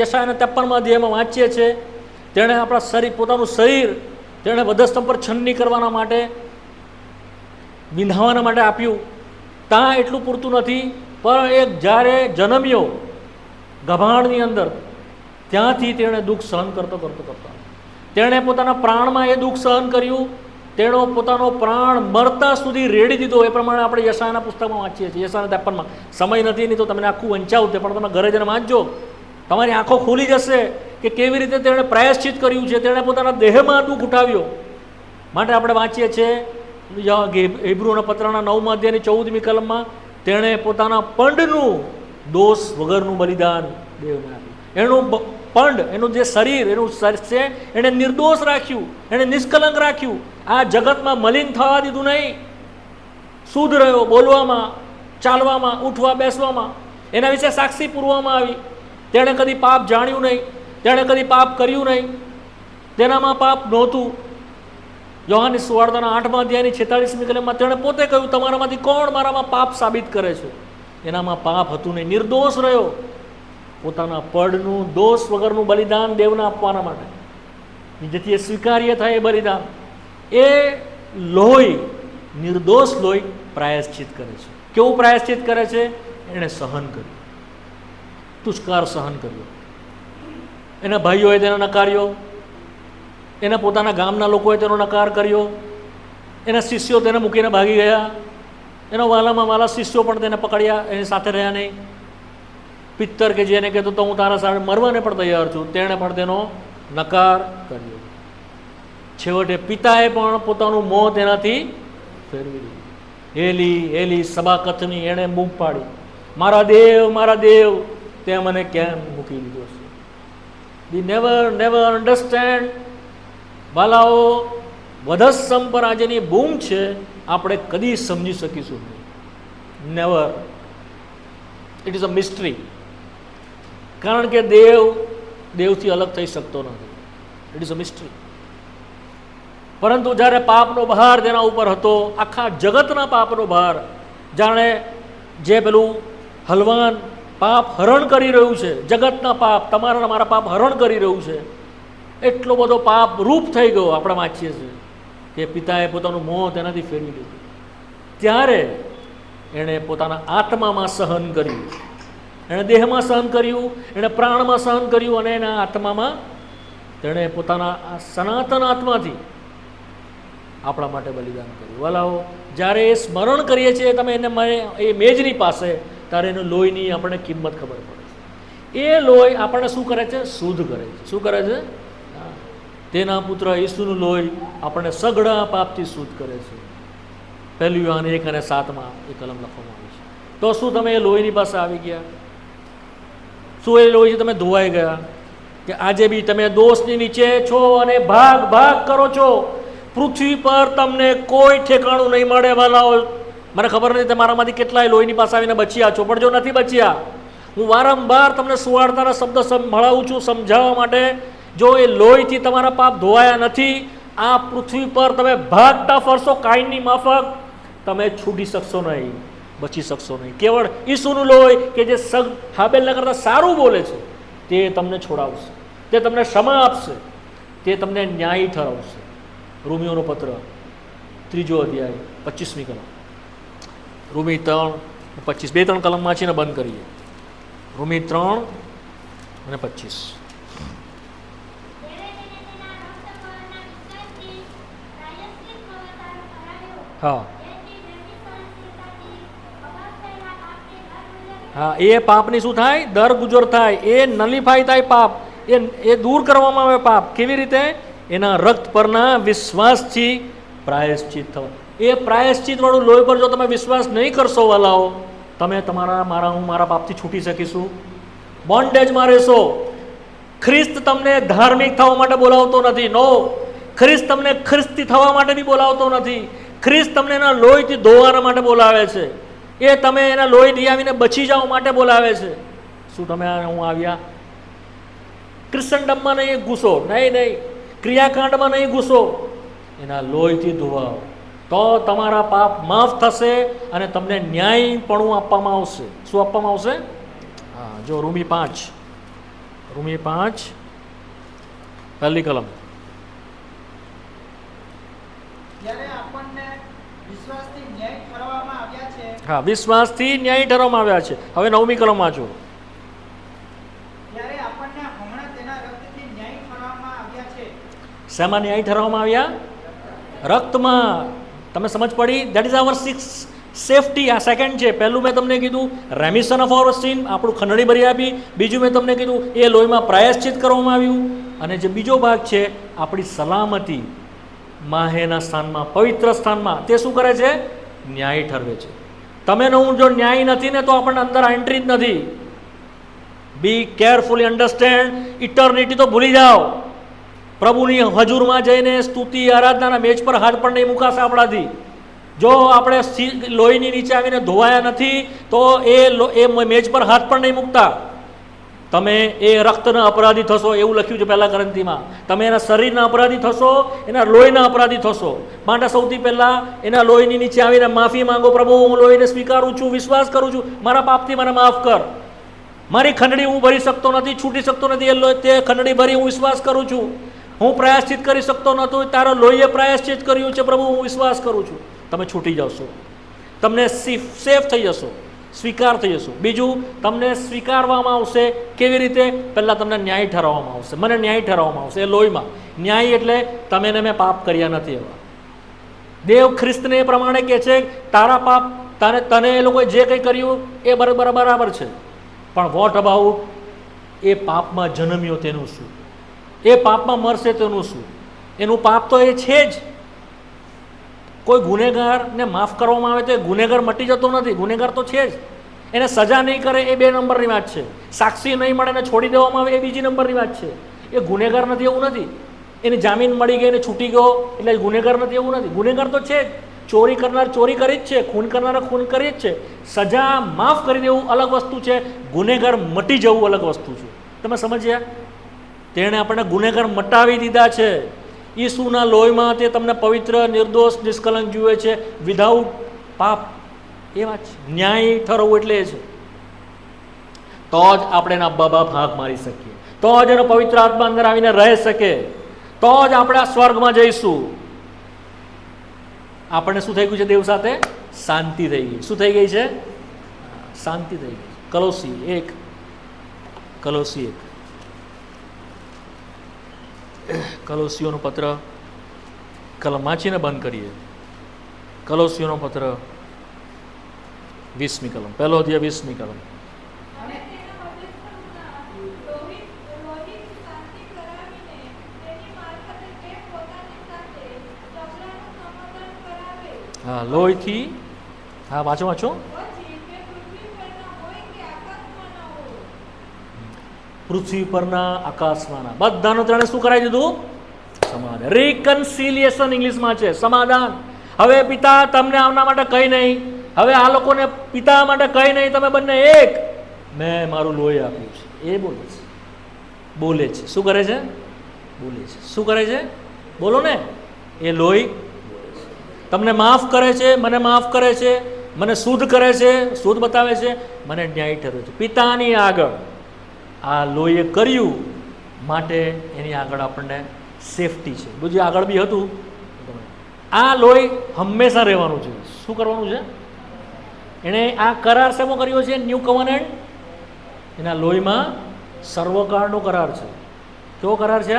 યશાયાના 53મા અધ્યાયમાં વાંચીએ છીએ, તેણે આપણા શરીર, પોતાનું શરીર તેણે વધસ્તંભ પર છન્ની કરવાના માટે, વિંધાવાના માટે આપ્યું. ત્યાં એટલું પૂરતું નથી, પણ એક જ્યારે જન્મ્યો ગભાણની અંદર, ત્યાંથી તેણે દુઃખ સહન કરતો તેણે પોતાના પ્રાણમાં એ દુઃખ સહન કર્યું. તેનો પોતાનો પ્રાણ મરતા સુધી રેડી દીધો. એ પ્રમાણે આપણે યશાયાના પુસ્તકમાં વાંચીએ છીએ, યશાયાના 53માં. સમય નથી નહીં તો તમને આખું વંચાવું તે, પણ તમે ઘરે જઈને વાંચજો, તમારી આંખો ખુલી જશે કે કેવી રીતે તેણે પ્રાયશ્ચિત કર્યું છે. તેણે પોતાના દેહમાં દુઃખ ઉઠાવ્યો. માટે આપણે વાંચીએ છીએ હિબ્રુના પત્રના 9મા અધ્યાયની 14મી કલમમાં, તેણે પોતાના પંડનું દોષ વગરનું બલિદાન દેવને આપ્યું. એનું પંડ, એનું જે શરીર, એનું છે, એણે નિર્દોષ રાખ્યું, એણે નિષ્કલંક રાખ્યું. આ જગતમાં મલિન થવા દીધું નહીં. શુદ્ધ રહ્યો બોલવામાં, ચાલવામાં, ઉઠવા બેસવામાં. એના વિશે સાક્ષી પૂરવામાં આવી. તેણે કદી પાપ જાણ્યું નહીં, તેણે કદી પાપ કર્યું નહીં, તેનામાં પાપ નહોતું. યોહાનની સુવાર્તાના 8મા અધ્યાયની 46મી કલમમાં તેણે પોતે કહ્યું, તમારામાંથી કોણ મારામાં પાપ સાબિત કરે છે? એનામાં પાપ હતું નહીં, નિર્દોષ રહ્યો. પોતાના પડનું દોષ વગરનું બલિદાન દેવને આપવાના માટે, જેથી એ સ્વીકાર્ય થાય એ બલિદાન. એ લોહી, નિર્દોષ લોહી પ્રાયશ્ચિત કરે છે. કેવું પ્રાયશ્ચિત કરે છે? એણે સહન કર્યું, તુષ્કાર સહન કર્યો. એના ભાઈઓએ તેનો નકાર્યો, એના પોતાના ગામના લોકોએ તેનો નકાર કર્યો, એના શિષ્યો તેને મૂકીને ભાગી ગયા, એના વાલામાં વાલા શિષ્યો પણ તેને પકડ્યા, એની સાથે રહ્યા નહીં. પિત્તર કે જેને કહેતો તો હું તારા સામે મરવાને પણ તૈયાર છું, તેણે પણ તેનો નકાર કર્યો. છેવટે પિતાએ પણ પોતાનું મોં તેનાથી ફેરવી દીધું. એલી એલી સબાકથની એણે બૂમ પાડી, મારા દેવ તે મને કેમ મૂકી દીધો છે? વી નેવર અન્ડરસ્ટેન્ડ. વાલાઓ, વધસ્સમ પર આ જેની બૂમ છે, આપણે કદી સમજી શકીશું નહીં. Never. It is a mystery. કારણ કે દેવથી અલગ થઈ શકતો નથી. It is a mystery. પરંતુ જ્યારે પાપનો ભાર તેના ઉપર હતો, આખા જગતના પાપનો ભાર, જાણે જે પેલું હલવાન પાપ હરણ કરી રહ્યું છે, જગતના પાપ, તમારા મારા પાપ હરણ કરી રહ્યું છે, એટલો બધો પાપ રૂપ થઈ ગયો. આપણે વાંચીએ છીએ કે પિતાએ પોતાનું મોં તેનાથી ફેરવી લીધું. ત્યારે એણે પોતાના આત્મામાં સહન કર્યું, એણે દેહમાં સહન કર્યું, એણે પ્રાણમાં સહન કર્યું, અને એના આત્મામાં તેણે પોતાના સનાતન આત્માથી આપણા માટે બલિદાન કર્યું. વાલાઓ, જ્યારે એ સ્મરણ કરીએ છીએ તમે એને એ મેજની પાસે, ત્યારે એનું લોહીની આપણને કિંમત ખબર પડે છે. એ લોહી આપણને શું કરે છે? શુદ્ધ કરે છે. શું કરે છે? તેના પુત્ર ઈસુનું લોહી આપણને સઘળા પાપથી શુદ્ધ કરે છે. 1 યોહાન 1 અને 7માં એ કલમ લખવામાં આવી છે. તો શું તમે એ લોહીની પાસે આવી ગયા? શું એ લોહીથી તમે ધોવાઈ ગયા? કે આજે બી તમે દોષની નીચે છો અને ભાગ કરો છો? પૃથ્વી પર તમને કોઈ ઠેકાણું નહીં મળે. વાલાઓ, મને ખબર નથી તમારામાંથી કેટલાય લોહીની પાસે આવીને બચ્યા છો, પણ જો નથી બચ્યા, હું વારંવાર તમને સુવાર્તાના શબ્દ સંભળાવું છું સમજાવવા માટે. જો એ લોહીથી તમારા પાપ ધોવાયા નથી, આ પૃથ્વી પર તમે ભાગતા ફરશો કાયમની માફક, તમે છૂટી શકશો નહીં, બચી શકશો નહીં. કેવળ ઈસુનું લોહી કે જે હાબેલના કરતાં સારું બોલે છે, તે તમને છોડાવશે, તે તમને ક્ષમા આપશે, તે તમને ન્યાયી ઠરાવશે. રોમિયોનો પત્ર 3 અધ્યાય 25મી કલમ. રોમી 3:25, 2-3 કલમ વાંચીને બંધ કરીએ. રોમી 3 અને 25. હા હા, એ પાપની શું થાય? દર ગુજર થાય, એ નલિફાઈ થાય પાપ, એ દૂર કરવામાં આવે પાપ. કેવી રીતે? એના રક્ત પરના વિશ્વાસથી પ્રાયશ્ચિત થવા. એ પ્રાયશ્ચિત વાળું લોહી પર જો તમે વિશ્વાસ નહીં કરશો વાલાઓ, તમે મારા પાપથી છૂટી શકીશું? બોન્ડેજમાં રહેશો. ખ્રિસ્ત તમને ધાર્મિક થવા માટે બોલાવતો નથી. નો, ખ્રિસ્ત તમને ખ્રિસ્તી થવા માટે બી બોલાવતો નથી. ખ્રિસ્ત તમને એના લોહીથી ધોવાના માટે બોલાવે છે. એ તમે એના લોહીથી આવીને બચી જાઓ માટે બોલાવે છે. શું તમે હું આવ્યા? ક્રિશ્ચનડમમાં નહીં ઘૂસો, નહીં, ક્રિયાકાંડમાં નહીં ઘૂસો, એના લોહીથી ધોવાઓ, તો તમારા પાપ માફ થશે અને તમને ન્યાયપણું આપવામાં આવશે. શું આપવામાં આવશે? હા, જો રોમી 5 પહેલી કલમ. જ્યારે આપણને વિશ્વાસથી ન્યાય ઠરવામાં આવ્યા છે. હા, વિશ્વાસથી ન્યાય ઠરવામાં આવ્યા છે. હવે 9મી કલમ વાંચો. ત્યારે આપણને હમણાં તેના રક્તથી ન્યાય ઠરવામાં આવ્યા છે. શેમાં ન્યાય ઠરવામાં આવ્યા? રક્તમાં. તમે સમજ પડી? That is our safety. આ સેકન્ડ છે. પહેલું મેં તમને કીધું રેમિશન ઓફ અવર સિન, આપણું ખંડણી ભરી આપી. બીજું મેં તમને કીધું એ લોહીમાં પ્રાયશ્ચિત કરવામાં આવ્યું. અને જે બીજો ભાગ છે, આપણી સલામતી માહેના સ્થાનમાં, પવિત્ર સ્થાનમાં, તે શું કરે છે? ન્યાય ઠરવે છે. તમે હું જો ન્યાય નથી ને, તો આપણને અંદર એન્ટ્રી જ નથી. બી કેરફુલી અન્ડરસ્ટેન્ડ. ઇટર્નિટી તો ભૂલી જાઓ. પ્રભુની હજુરમાં જઈને સ્તુતિ આરાધનાના મેજ પર હાથ પણ નહીં મુકાશે આપણાથી. જો આપણે લોહીની નીચે આવીને ધોવાયા નથી, તો એ મેજ પર હાથ પણ નહીં મૂકતા. તમે એ રક્તના અપરાધી થશો, એવું લખ્યું છે પહેલા ગ્રંથિમાં. તમે એના શરીરના અપરાધી થશો, એના લોહીના અપરાધી થશો. માટે સૌથી પહેલાં એના લોહીની નીચે આવીને માફી માંગો. પ્રભુ, હું લોહીને સ્વીકારું છું, વિશ્વાસ કરું છું, મારા પાપથી મને માફ કર. મારી ખંડણી હું ભરી શકતો નથી, છૂટી શકતો નથી, તે ખંડણી ભરી હું વિશ્વાસ કરું છું. હું પ્રાયશ્ચિત કરી શકતો નહોતો, તારા લોહીએ પ્રાયશ્ચિત કર્યું છે. પ્રભુ, હું વિશ્વાસ કરું છું. તમે છૂટી જશો, તમને સેફ થઈ જશો, સ્વીકાર થઈ જશો. બીજું, તમને સ્વીકારવામાં આવશે. કેવી રીતે? પહેલાં તમને ન્યાય ઠરાવવામાં આવશે. મને ન્યાય ઠરાવવામાં આવશે એ લોહીમાં. ન્યાય એટલે તમે ને મેં પાપ કર્યા નથી એવા. દેવ ખ્રિસ્તને એ પ્રમાણે કહે છે, તારા પાપ, તને એ લોકોએ જે કંઈ કર્યું એ બરાબર છે, પણ વોટ અબાઉટ એ પાપમાં જન્મ્યો તેનું શું? એ પાપમાં મરશે તેનું શું? એનું પાપ તો એ છે જ. કોઈ ગુનેગારને માફ કરવામાં આવે તો એ ગુનેગાર મટી જતો નથી, ગુનેગાર તો છે જ. એને સજા નહીં કરે એ 2 નંબરની વાત છે. સાક્ષી નહીં મળે ને છોડી દેવામાં આવે એ બીજી નંબરની વાત છે. એ ગુનેગાર નથી એવું નથી. એને જામીન મળી ગઈ, એને છૂટી ગયો એટલે ગુનેગાર નથી એવું નથી. ગુનેગાર તો છે જ. ચોરી કરનાર ચોરી કરી જ છે, ખૂન કરનાર ખૂન કરી જ છે. સજા માફ કરી દેવું અલગ વસ્તુ છે, ગુનેગાર મટી જવું અલગ વસ્તુ છે. તમે સમજ્યા? તેણે આપણને ગુનેગાર મટાવી દીધા છે. ઈસુના લોહીમાં તે તમને પવિત્ર, નિર્દોષ, નિષ્કલંક જુએ છે, વિધાઉટ પાપ. એ વાત છે. ન્યાય ઠરવવું એટલે એ છે. તો જ આપણે એના બાપ હાક મારી શકીએ, તો જ એનો પવિત્ર આત્મા અંદર આવીને રહી શકે, તો જ આપણે આ સ્વર્ગમાં જઈશું. આપણને શું થઈ ગયું છે? દેવ સાથે શાંતિ થઈ ગઈ. શું થઈ ગઈ છે? શાંતિ થઈ ગઈ. કલોસી 1 કલોસીઓનો પત્ર કલમ વાંચીને બંધ કરીએ. કલોસીઓનો પત્ર 20મી કલમ, 1લો અધ્યાય 20મી કલમ. હા, લોહીથી. હા, વાંચો. પૃથ્વી પરના, આકાશમાંના બધાનો ત્રણે શું કરાવી દીધું? સમાધાન. રિકન્સિલિએશન ઇંગ્લિશમાં છે, સમાધાન. હવે પિતા તમને આમના માટે કંઈ નહીં, હવે આ લોકોને પિતા માટે કંઈ નહીં, તમે બંને એક. મેં મારું લોહી આપ્યું છે. એ બોલે છે. શું કરે છે? બોલે છે. શું કરે છે? બોલો ને. એ લોહી તમને માફ કરે છે, મને માફ કરે છે, મને શુદ્ધ કરે છે, શુદ્ધ બતાવે છે, મને ન્યાય ઠરે છે. પિતાની આગળ આ લોહીએ કર્યું માટે એની આગળ આપણને સેફટી છે. બીજું આગળ બી હતું. આ લોહી હંમેશા રહેવાનું છે. શું કરવાનું છે? એણે આ કરાર શેનો કર્યો છે? ન્યૂ કવનન્ટ. એના લોહીમાં સર્વકાળનો કરાર છે. કેવો કરાર છે?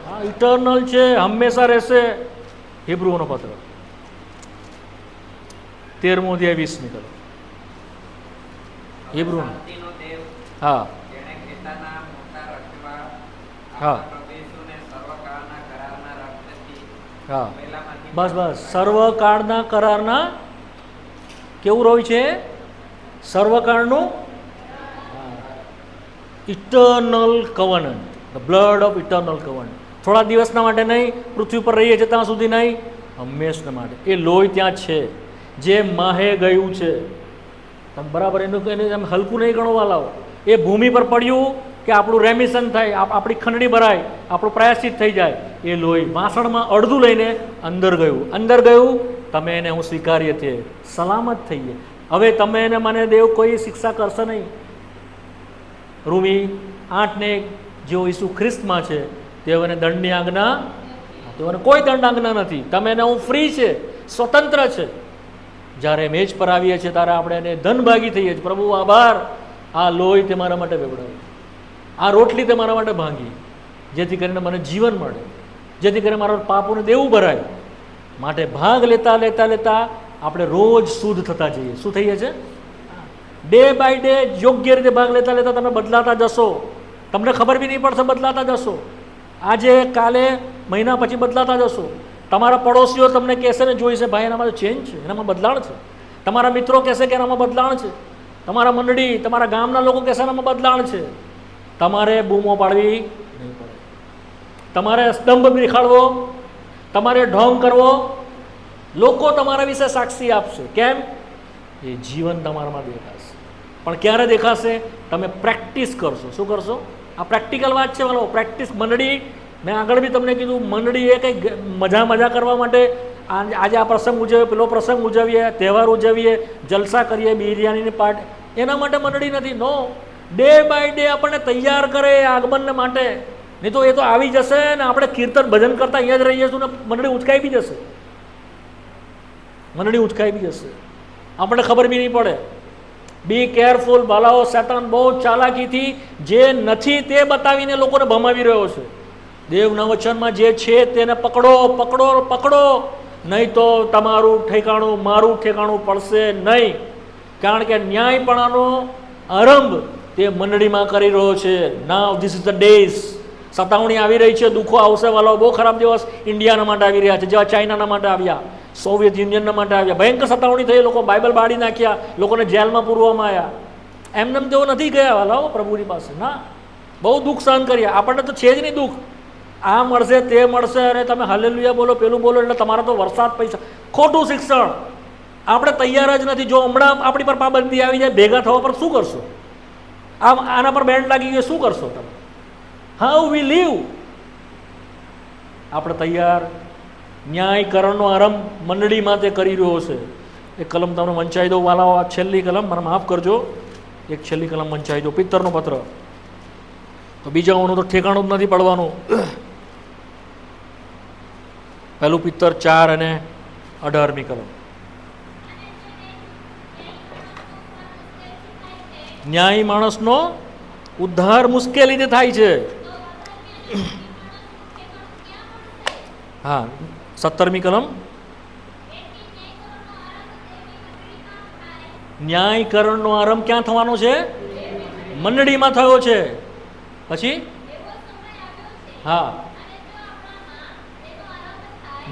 આ ઇટર્નલ છે, હંમેશા રહેશે. હિબ્રુઓનો પત્ર 13મો અધ્યાય 20મી કલમ. હિબ્રુનો. હા હા હા, બસ. સર્વકાળના કરારના કેવું રહ્યું છે? સર્વકાળનું eternal covenant, the blood of eternal covenant. થોડા દિવસના માટે નહીં, પૃથ્વી પર રહીએ છીએ ત્યાં સુધી નહીં, હંમેશના માટે. એ લોહી ત્યાં છે, જે માહે ગયું છે. તમે બરાબર એને હલકું નહીં ગણવા લાવો. એ ભૂમિ પર પડ્યું કે આપણું રેમિશન થાય, આપણી ખંડણી ભરાય, આપણું પ્રાયશ્ચિત થઈ જાય. એ લોહી વાસણમાં અડધું લઈને અંદર ગયું. તમે એને હું સ્વીકારીએ છીએ, સલામત થઈએ. હવે તમે એને મને દેવ કોઈ શિક્ષા કરશે નહીં. રૂમી 8:1 જેઓ ઈસુ ખ્રિસ્તમાં છે તેઓને દંડની આજ્ઞા, તેઓને કોઈ દંડ આજ્ઞા નથી. તમે એને હું ફ્રી છે, સ્વતંત્ર છે. જ્યારે મેજ પર આવીએ છીએ ત્યારે આપણે એને ધનભાગી થઈએ છીએ. પ્રભુ આભાર, આ લોહી તે મારા માટે વેવડાવ્યું, આ રોટલી તે મારા માટે ભાંગી, જેથી કરીને મને જીવન મળે, જેથી કરીને મારા પાપોને દેવું ભરાય. માટે ભાગ લેતા આપણે રોજ શુદ્ધ થતા જઈએ. શું થઈએ છે? ડે બાય ડે યોગ્ય રીતે ભાગ લેતા તમે બદલાતા જશો. તમને ખબર બી નહીં પડશે, બદલાતા જશો. આજે કાલે મહિના પછી બદલાતા જશો. તમારા પડોશીઓ તમને કહેશે ને, જોઈશે ભાઈ એનામાં ચેન્જ છે, એનામાં બદલાણ છે. તમારા મિત્રો કહેશે કે એનામાં બદલાણ છે. તમારા મંડળી, તમારા ગામના લોકો કહેશે એનામાં બદલાણ છે. તમારે બૂમો પાડવી નહીં પડે, તમારે સ્તંભ દેખાડવો, તમારે ઢોંગ કરવો. લોકો તમારા વિશે સાક્ષી આપશે. કેમ? એ જીવન તમારામાં દેખાશે. પણ ક્યારે દેખાશે? તમે પ્રેક્ટિસ કરશો. શું કરશો? આ પ્રેક્ટિકલ વાત છે વાલો. પ્રેક્ટિસ. મંડળી, મેં આગળ બી તમને કીધું, મંડળી એ કંઈ મજા કરવા માટે આજે આ પ્રસંગ ઉજવીએ, પેલો પ્રસંગ ઉજવીએ, તહેવાર ઉજવીએ, જલસા કરીએ, બિરયાનીની પાર્ટ, એના માટે મંડળી નથી. નો, ડે બાય ડે આપણને તૈયાર કરે આગમનને માટે. નહીં તો એ તો આવી જશે ને આપણે કીર્તન ભજન કરતા અહીંયા જ રહી જશું ને મંડળી ઉચકાઈ બી જશે. મંડળી ઉચકાઈ બી જશે, આપણને ખબર બી નહીં પડે. Be careful બાલાઓ. શેતાન બહુ ચાલાકીથી જે નથી તે બતાવીને લોકોને ભમાવી રહ્યો છે. દેવના વચનમાં જે છે તેને પકડો, પકડો, પકડો, નહીં તો તમારું ઠેકાણું, મારું ઠેકાણું પડશે નહીં. કારણ કે ન્યાયપણાનો આરંભ તે મંડળીમાં કરી રહ્યો છે. Now this is the days. સતાવણી આવી રહી છે, દુઃખો આવશે વાલો. બહુ ખરાબ દિવસ ઇન્ડિયાના માટે આવી રહ્યા છે, જેવા ચાઇનાના માટે આવ્યા, સોવિયત યુનિયનના માટે આવ્યા. ભયંકર સતાવણી થઈ, લોકો બાઇબલ બાળી નાખ્યા, લોકોને જેલમાં પૂરવામાં આવ્યા. એમને તેઓ નથી ગયા વાલાઓ પ્રભુની પાસે. ના, બહુ દુઃખ સહન કર્યા. આપણને તો છે જ નહીં દુઃખ. આ મળશે, તે મળશે, અને તમે હાલેલુયા બોલો, પેલું બોલો, એટલે તમારા તો વરસાદ પૈસા. ખોટું શિક્ષણ. આપણે તૈયાર જ નથી. જો હમણાં આપણી પર પાબંદી આવી જાય ભેગા થવા પર, શું કરશો? આના પર બેન્ડ લાગી ગયો, શું કરશો તમે? How we leave? આપણે તૈયાર. ન્યાયકરણનો આરંભ મંડળીમાં તે કરી રહ્યો છે. એક કલમ તમને વંચાઈ દો વાલાઓ, આ છેલ્લી કલમ, મને માફ કરજો, એક છેલ્લી કલમ વંચાઈ દો. પિત્તરનો પત્ર. તો બીજાઓનું તો ઠેકાણું જ નથી પડવાનું. પહેલું પિત્તર 4 અને 18મી કલમ. ન્યાયી માણસનો ઉદ્ધાર મુશ્કેલીથી થાય છે. હા, 17મી કલમ. ન્યાયકરણનો આરંભ ક્યાં થવાનો છે? મંડળીમાં થયો છે. પછી હા,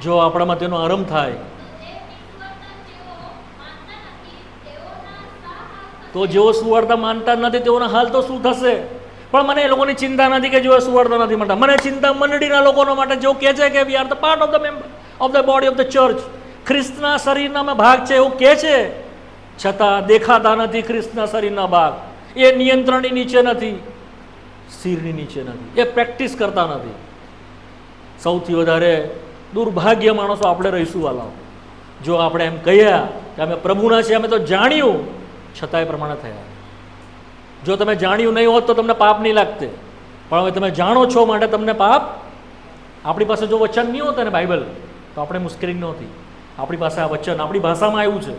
જો આપણામાં તેનો આરંભ થાય તો જેઓ સુવાર્તા માનતા નથી તેઓના હાલ તો શું થશે? પણ મને એ લોકોની ચિંતા નથી કે જેઓ સુવાર્તા નથી માનતા. મને ચિંતા મંડળીના લોકોનો માટે, જેઓ કહે છે કે we are the part of the member of the body of the church. ખ્રિસ્તના શરીરના ભાગ છે એવું કહે છે, છતાં દેખાતા નથી. ખ્રિસ્તના શરીરના ભાગ એ નિયંત્રણની નીચે નથી, સ્થિરની નીચે નથી, એ પ્રેક્ટિસ કરતા નથી. સૌથી વધારે દુર્ભાગ્ય માણસો આપણે રહીશું વાલાઓ, જો આપણે એમ કહ્યા કે અમે પ્રભુના છીએ, અમે તો જાણ્યું, છતાંય પ્રમાણે થયા. જો તમે જાણ્યું નહીં હોત તો તમને પાપ નહીં લાગતે, પણ હવે તમે જાણો છો માટે તમને પાપ. આપણી પાસે જો વચન નહીં હોત ને બાઇબલ, તો આપણે મુશ્કેલી નહોતી. આપણી પાસે આ વચન આપણી ભાષામાં આવ્યું છે.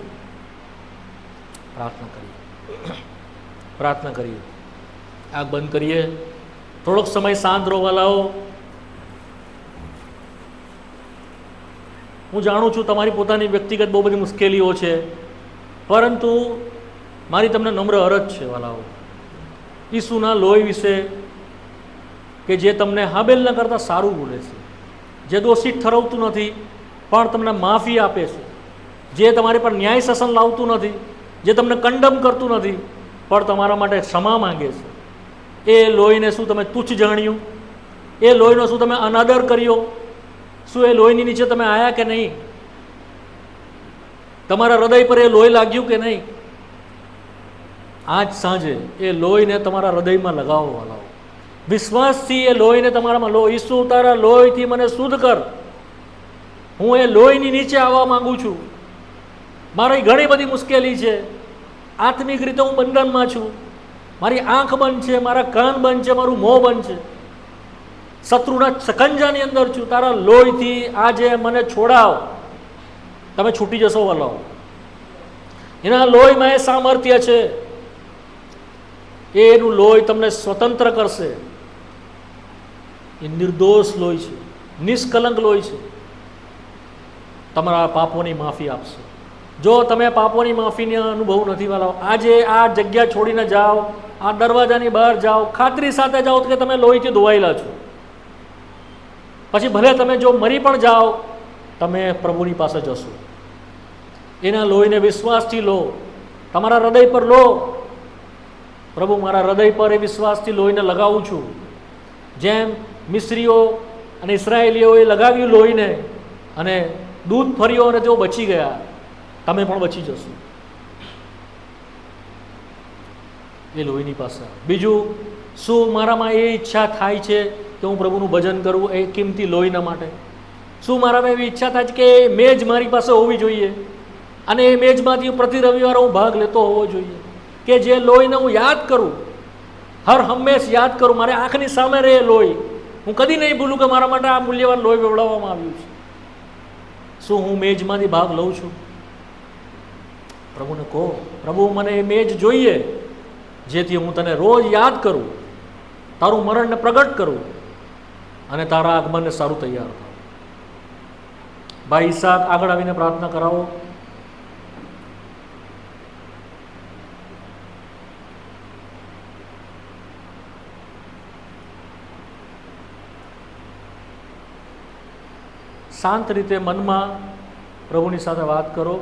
પ્રાર્થના કરીએ, પ્રાર્થના કરીએ, આગ બંધ કરીએ, થોડોક સમય શાંત રહો વાલાઓ. હું જાણું છું તમારી પોતાની વ્યક્તિગત બહુ બધી મુશ્કેલીઓ છે, પરંતુ મારી તમને નમ્ર અરજ છે વાલાઓ, ઈસુના લોહી વિશે કે જે તમને હાબેલના કરતાં સારું બોલે છે, જે દોષિત ઠરવતું નથી પણ તમને માફી આપે છે, જે તમારી પર ન્યાય શાસન લાવતું નથી, જે તમને કંડમ કરતું નથી પણ તમારા માટે ક્ષમા માંગે છે. એ લોહીને શું તમે તુચ્છ જાણ્યું? એ લોહીનો શું તમે અનાદર કર્યો? શું એ લોહીની નીચે તમે આવ્યા કે નહીં? તમારા હૃદય પર એ લોહી લાગ્યું કે નહીં? આજ સાંજે એ લોહીને તમારા હૃદયમાં લગાવો વાલાઓ. વિશ્વાસથી એ લોહીને તમારામાં લો. ઈસુ તારા લોહીથી મને શુદ્ધ કર. હું એ લોહીની નીચે આવવા માંગુ છું. મારી ઘણી બધી મુશ્કેલી છે. આત્મિક રીતે હું બંધનમાં છું. મારી આંખ બંધ છે, મારા કાન બંધ છે, મારું મોં બંધ છે. શત્રુના સકંજાની અંદર છું. તારા લોહીથી આજે મને છોડાવ. તમે છૂટી જશો વાલાઓ. એના લોહીમાં એ સામર્થ્ય છે. એનું લોહી તમને સ્વતંત્ર કરશે. એ નિર્દોષ લોહી છે, નિષ્કલંક લોહી છે. તમારા પાપોની માફી આપશે. જો તમે પાપોની માફીનો અનુભવ નથી વાલાઓ, આજે આ જગ્યા છોડીને જાઓ, આ દરવાજાની બહાર જાઓ, ખાતરી સાથે જાઓ કે તમે લોહીથી ધોવાયેલા છો. પછી ભલે તમે જો મરી પણ જાઓ, તમે પ્રભુની પાસે જશો. એના લોહીને વિશ્વાસથી લો, તમારા હૃદય પર લો. પ્રભુ, મારા હૃદય પર એ વિશ્વાસથી લોહીને લગાવું છું. જેમ મિસ્રીઓ અને ઇસરાયેલીઓએ લગાવ્યું લોહીને અને દૂધ ફર્યો અને તેઓ બચી ગયા, તમે પણ બચી જશો. એ લોહીની પાસે. બીજું, શું મારામાં એ ઈચ્છા થાય છે કે હું પ્રભુનું ભજન કરું એ કિંમતી લોહીના માટે? શું મારામાં એવી ઈચ્છા થાય છે કે એ મેજ મારી પાસે હોવી જોઈએ અને એ મેજમાંથી પ્રતિ રવિવારે હું ભાગ લેતો હોવો જોઈએ, કે જે લોહીને હું યાદ કરું, હર હંમેશ યાદ કરું, મારે આંખની સામે રહે લોહી, હું કદી નહીં ભૂલું કે મારા માટે આ મૂલ્યવાન લોહી વેવડાવવામાં આવ્યું છે. શું હું મેજમાંથી ભાગ લઉં છું? પ્રભુને કહો, પ્રભુ મને એ મેજ જોઈએ જેથી હું તને રોજ યાદ કરું, તારું મરણને પ્રગટ કરું અને તારા આગમનને સારું તૈયાર થાઉં. ભાઈ ઈસાક આગળ આવીને પ્રાર્થના કરાવો. શાંત રીતે મનમાં પ્રભુની સાથે વાત કરો.